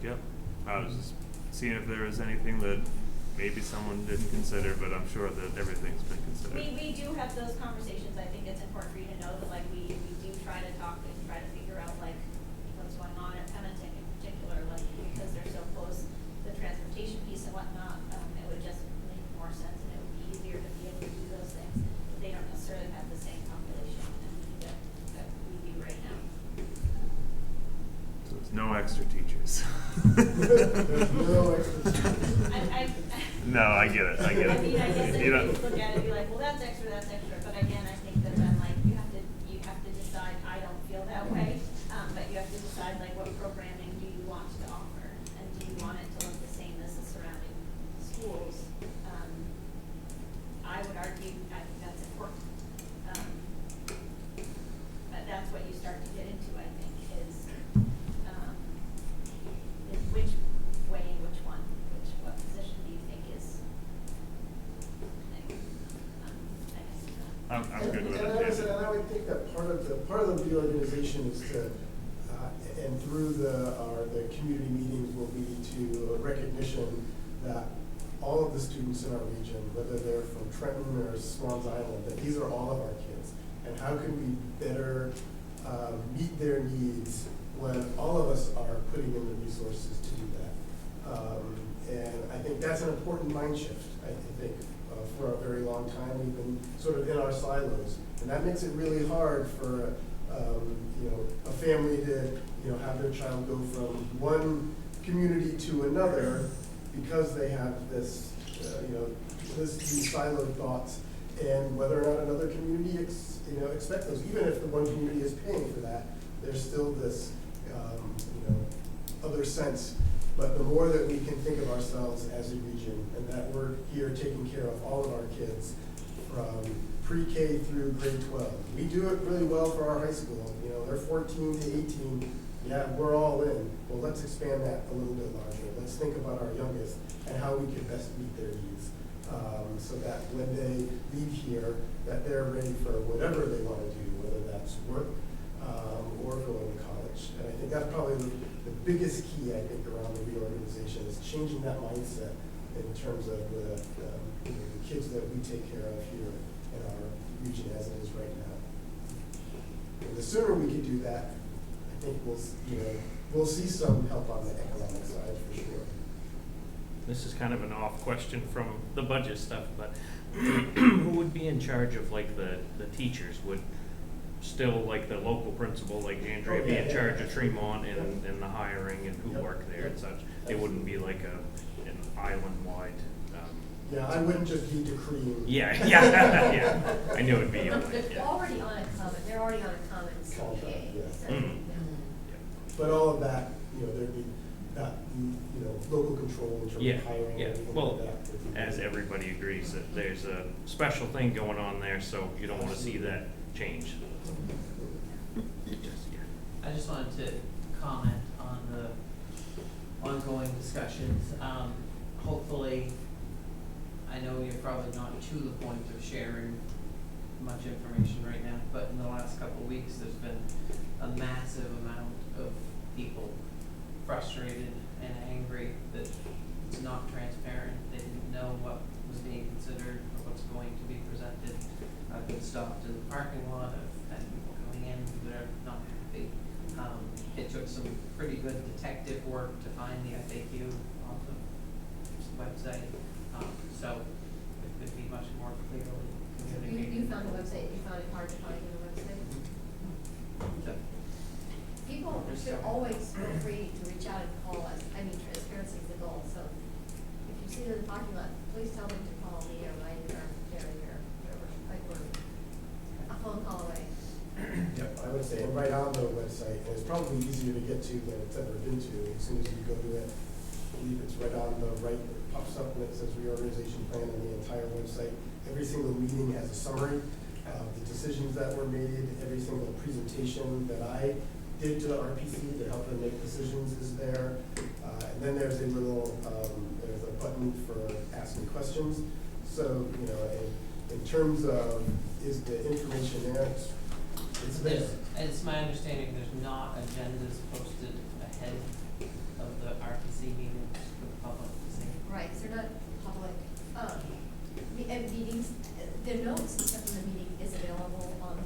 Yep. I was just seeing if there was anything that maybe someone didn't consider, but I'm sure that everything's been considered. We do have those conversations. I think it's important for you to know that like we do try to talk and try to figure out like what's going on at Pemetic in particular, like because they're so close, the transportation piece and whatnot, it would just make more sense and it would be easier to be able to do those things. But they don't necessarily have the same population that we do right now. So there's no extra teachers. There's no extra. No, I get it. I get it. I mean, I guess if You you know, look at it and be like, well, that's extra, but again, I think that then like you have to decide, I don't feel that way, but you have to decide like what programming do you want to offer, and do you want it to look the same as the surrounding schools? I would argue, I think that's important. But that's what you start to get into, I think, is which way, which one, what position do you think is, I'm good with And it. and I would think that part of the reorganization is to, and through the community meetings will be to a recognition that all of the students in our region, whether they're from Trenton or Swans Island, that these are all of our kids. And how can we better meet their needs when all of us are putting in the resources to do that? And I think that's an important mind shift, I think. For a very long time, we've been sort of in our silos, and that makes it really hard for a family to have their child go from one community to another because they have this these siloed thoughts, and whether or not another community expect those. Even if the one community is paying for that, there's still this other sense. But the more that we can think of ourselves as a region, and that we're here taking care of all of our kids from pre-K through grade 12. We do it really well for our high school. They're 14 to 18. Yeah, we're all in. Well, let's expand that a little bit larger. Let's think about our youngest and how we can best meet their needs. So that when they leave here, that they're ready for whatever they want to do, whether that's work or going to college. And I think that's probably the biggest key, I think, around the reorganization is changing that mindset in terms of the kids that we take care of here in our region as it is right now. And the sooner we can do that, I think we'll see some help on the economic side for sure. This is kind of an off question from the budget stuff, but who would be in charge of like the teachers? Would still like the local principal, like Andrea, be in charge of Tremont and the hiring and who work there and such? It wouldn't be like an island-wide. Yeah, I wouldn't just be decreeing. Yeah. I knew it'd be. They're already on a common Contract, CPA, yeah. so, Mhm. But all of that, there'd be that, local control in terms Yeah, of hiring and yeah. everything Well, like that. as everybody agrees that there's a special thing going on there, so you don't want to see that change. I just wanted to comment on the ongoing discussions. Hopefully, I know you're probably not to the point of sharing much information right now, but in the last couple of weeks, there's been a massive amount of people frustrated and angry that it's not transparent. They didn't know what was being considered or what's going to be presented. I've been stopped in the parking lot. I've had people coming in that are not happy. It took some pretty good detective work to find the FAQ on the website. So it could be much more clearly communicated. You found the website, you found it hard to find the website? People There's should several. always feel free to reach out and call us. I mean, transparency is the goal, so if you see them in the parking lot, please tell them to call me or Ryan or Jerry or whoever, like we're a phone call away. Yep, I would say, and right on the website, and it's probably easier to get to than it's ever been to. As soon as you go to it, I believe it's right on the right, it pops up and it says reorganization plan on the entire website. Every single meeting has a summary of the decisions that were made, every single presentation that I did to the RPC to help them make decisions is there. And then there's a little, there's a button for asking questions. So, you know, in terms of, is the information there? It's there. It's my understanding there's not agendas posted ahead of the RPC meetings for the public to see. Right, 'cause they're not public, and meetings, the notes except for the meeting is available on the,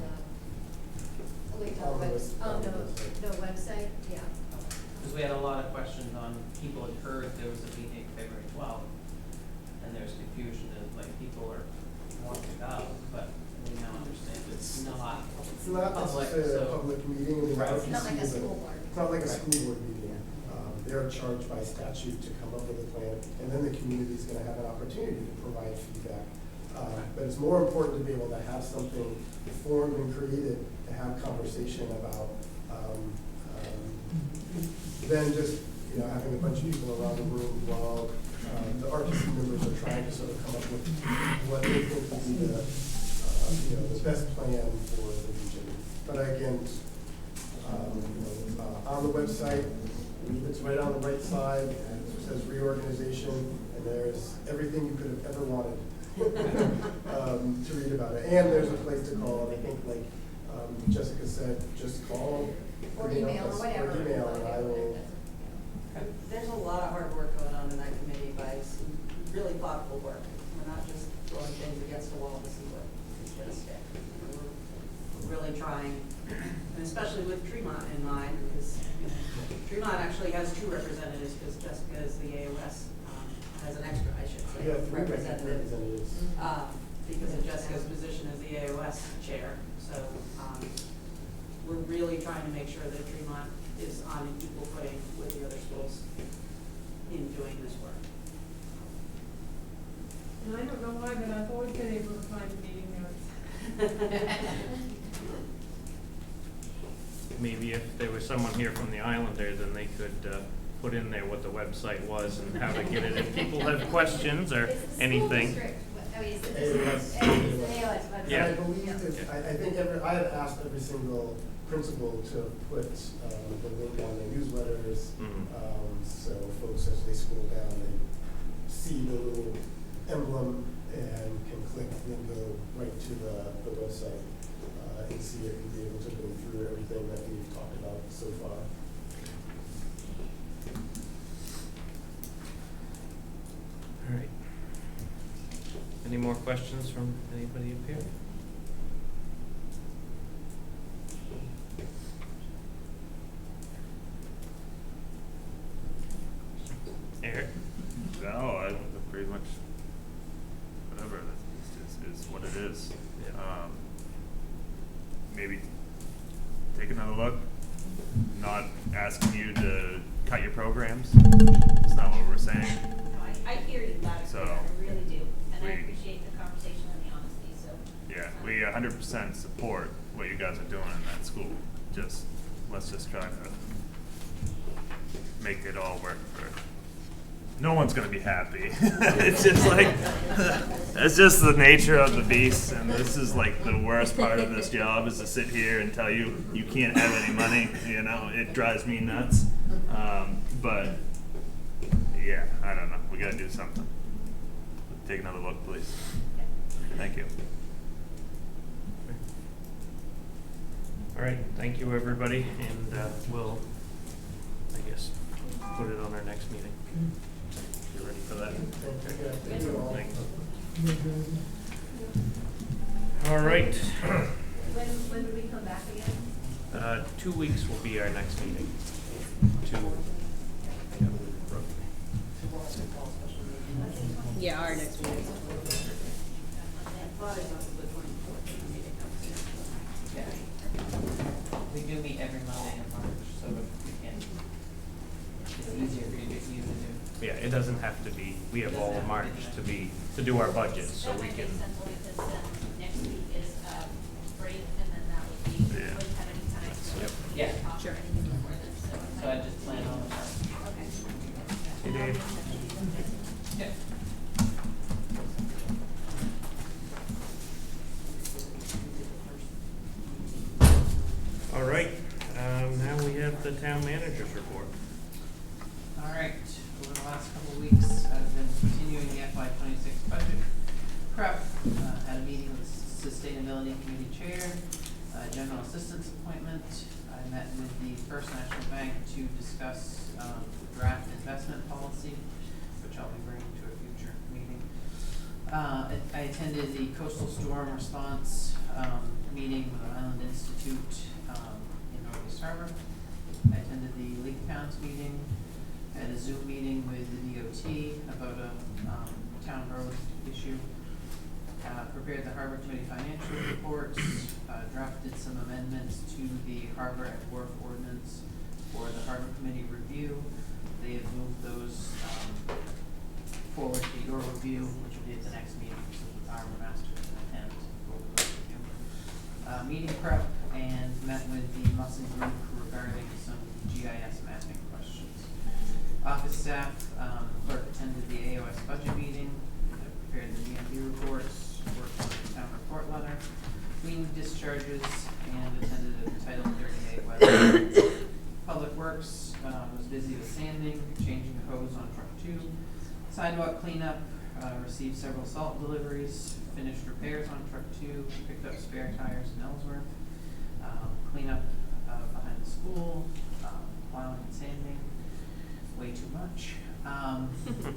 the website, yeah. Because we had a lot of questions on, people had heard there was a meeting February 12th, and there's confusion of, like, people are wanting to go, but we now understand it's not It's not public, necessarily a so. public meeting, and the Right. It's not like a RPC is school board. It's not like a Right. school board meeting. They're charged by statute to come up with a plan, and then the community's gonna have an opportunity to provide feedback. But it's more important to be able to have something formed and created to have conversation about, than just, you know, having a bunch of people around the room while, the RPC members are trying to sort of come up with what they think would be the, you know, the best plan for the region. But again, on the website, it's right on the right side, and it says reorganization, and there's everything you could have ever wanted to read about it. And there's a place to call, and I think, like Jessica said, just call. Or email or us, whatever. Or email, and I will. There's a lot of hard work going on in that committee by some really thoughtful work. We're not just throwing things against the wall to see what is going to stick. We're really trying, and especially with Tremont in mind, because you know, Tremont actually has two representatives, because Jessica is the AOS, has an extra, I should say, Yeah, three representative. representatives. Because of Jessica's position as the AOS chair. So we're really trying to make sure that Tremont is on an equal footing with the other schools in doing this work. And I don't know why, but I've always been able to find meeting notes. Maybe if there was someone here from the Islander, then they could put in there what the website was and how to get it. If people have questions or anything. AOS. Yeah. And I believe, I think I have asked every single principal to put the link on their newsletters, so folks as they scroll down, they see the little emblem and can click and then go right to the website and see it and be able to go through everything that we've talked about so far. All right. Any more questions from anybody up here? Eric? No, I pretty much, whatever, is what it is. Maybe take another look, not asking you to cut your programs, it's not what we're saying. No, I hear you loud and clear, So, I really do, and I we- appreciate the conversation and the honesty, so. Yeah, we 100% support what you guys are doing in that school, let's just try to make it all work for, no one's gonna be happy. It's just like, it's just the nature of the beast, and this is like the worst part of this job is to sit here and tell you you can't have any money, you know, it drives me nuts. But, yeah, I don't know, we gotta do something. Take another look, please. Thank you. All right, thank you, everybody, and we'll, I guess, put it on our next meeting. You ready for that? Thank you all. Thanks. All right. When do we come back again? 2 weeks will be our next meeting. Yeah, our next meeting. thought I got to the 24th in the meeting notes. Yeah. We do meet every Monday in March, so if we can, it's easier for you to do. Yeah, it doesn't have to be, we have all of March to do our budget, so we can. That might make sense only because then next week is, break, and then that would be, we Yeah. wouldn't have any time to Yep. Yeah. talk or anything before then, so. it So I might- just plan on that. Okay. Hey, Dave. Yeah. All right, now we have the town manager's report. All right, over the last couple of weeks, I've been continuing the FY '26 budget prep. Had a meeting with Sustainability Committee Chair, General Assistance appointment. I met with the First National Bank to discuss draft investment policy, which I'll be bringing to a future meeting. I attended the coastal storm response meeting with the Island Institute in Northeast Harbor. I attended the leak accounts meeting, had a Zoom meeting with the DOT about a town road issue. Prepared the Harbor Committee financial reports, drafted some amendments to the Harbor at Wharf ordinance for the Harbor Committee review. They have moved those forward to your review, which will be at the next meeting, so the Harbor Master can attend for the review. Meeting prep and met with the Musson Group regarding some GIS mapping questions. Office staff, clerk attended the AOS budget meeting, prepared the DMV reports, worked on the town report letter, cleaned discharges, and attended a Title 38 webinar. Public Works was busy with sanding, changing the hose on truck 2, sidewalk cleanup, received several salt deliveries, finished repairs on truck 2, picked up spare tires in Ellsworth, cleanup behind the school, plowing and sanding, way too much.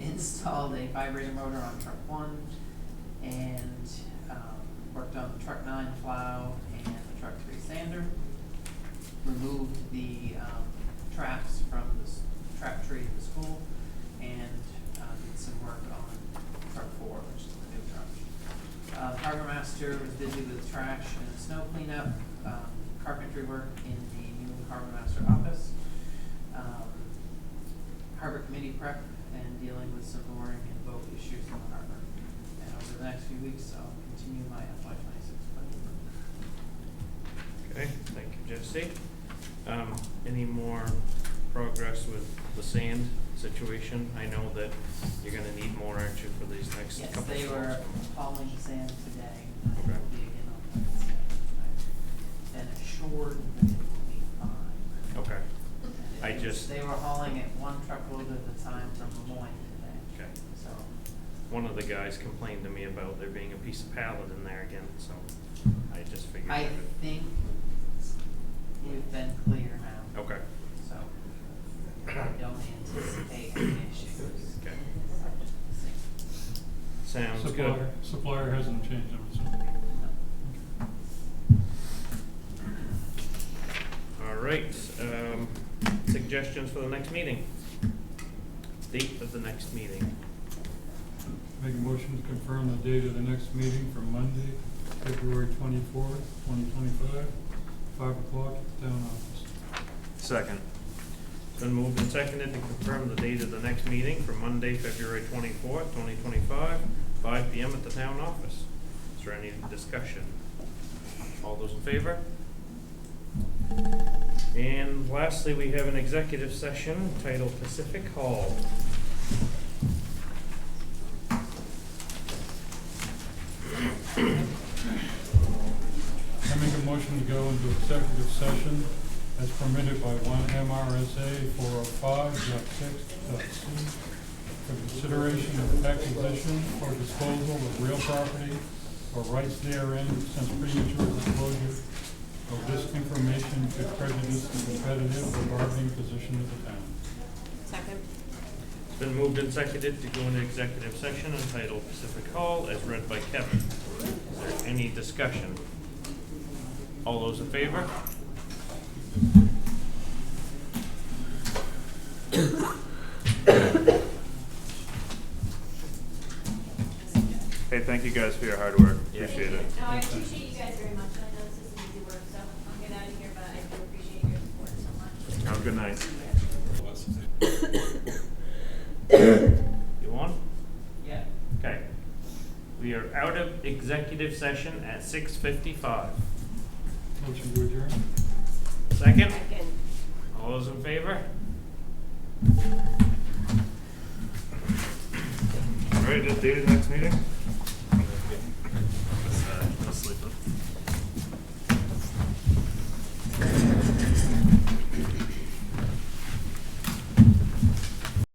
Installed a vibrator motor on truck 1, and worked on the truck 9 plow and the truck 3 sander. Removed the traps from the trap tree at the school, and did some work on truck 4, which is the new truck. The Harbor Master was busy with trash and snow cleanup, carpentry work in the new Harbor Master office, Harbor Committee prep, and dealing with some mooring and boat issues in the harbor. And over the next few weeks, I'll continue my FY '26 budget. Okay, thank you, Jesse. Any more progress with the sand situation? I know that you're gonna need more, aren't you, for these next Yes, couple they storms? were hauling sand today. Okay. I'll be again on Wednesday. I've been assured that it will be fine. Okay, And I it was- just- They were hauling it one truckload at a time from Lemoyne today. okay. So, One of the guys complained to me about there being a piece of pallet in there again, so I just figured. I think we've been clear now, Okay, so I don't anticipate any issues. okay. Sounds good. Supplier hasn't changed, I'm assuming. All right, suggestions for the next meeting? Date of the next meeting. Make a motion to confirm the date of the next meeting for Monday, February 24th, 2025, 5 o'clock at the town office. Second. It's been moved and seconded to confirm the date of the next meeting for Monday, February 24th, 2025, 5 PM at the town office. Is there any discussion? All those in favor? And lastly, we have an executive session titled Pacific Hall. I make a motion to go into executive session as permitted by 1 MRSA 405.6.c for consideration of acquisition or disposal of real property or rights therein, since premature disclosure of this information could prejudice the competitive or bargaining position of the town. Second. It's been moved and seconded to go into executive session entitled Pacific Hall as read by Kevin. Is there any discussion? All those in favor? Hey, thank thank you guys for your hard work. Yeah. Appreciate it. No, I appreciate you guys very much, and I know this isn't easy work, so I'll get out of here, but I do appreciate your support so much. Have a good night. You on? Yeah. Okay. We are out of executive session at 6:55. Motion to adjourn? Second? Second. All those in favor? All right, just date the next meeting?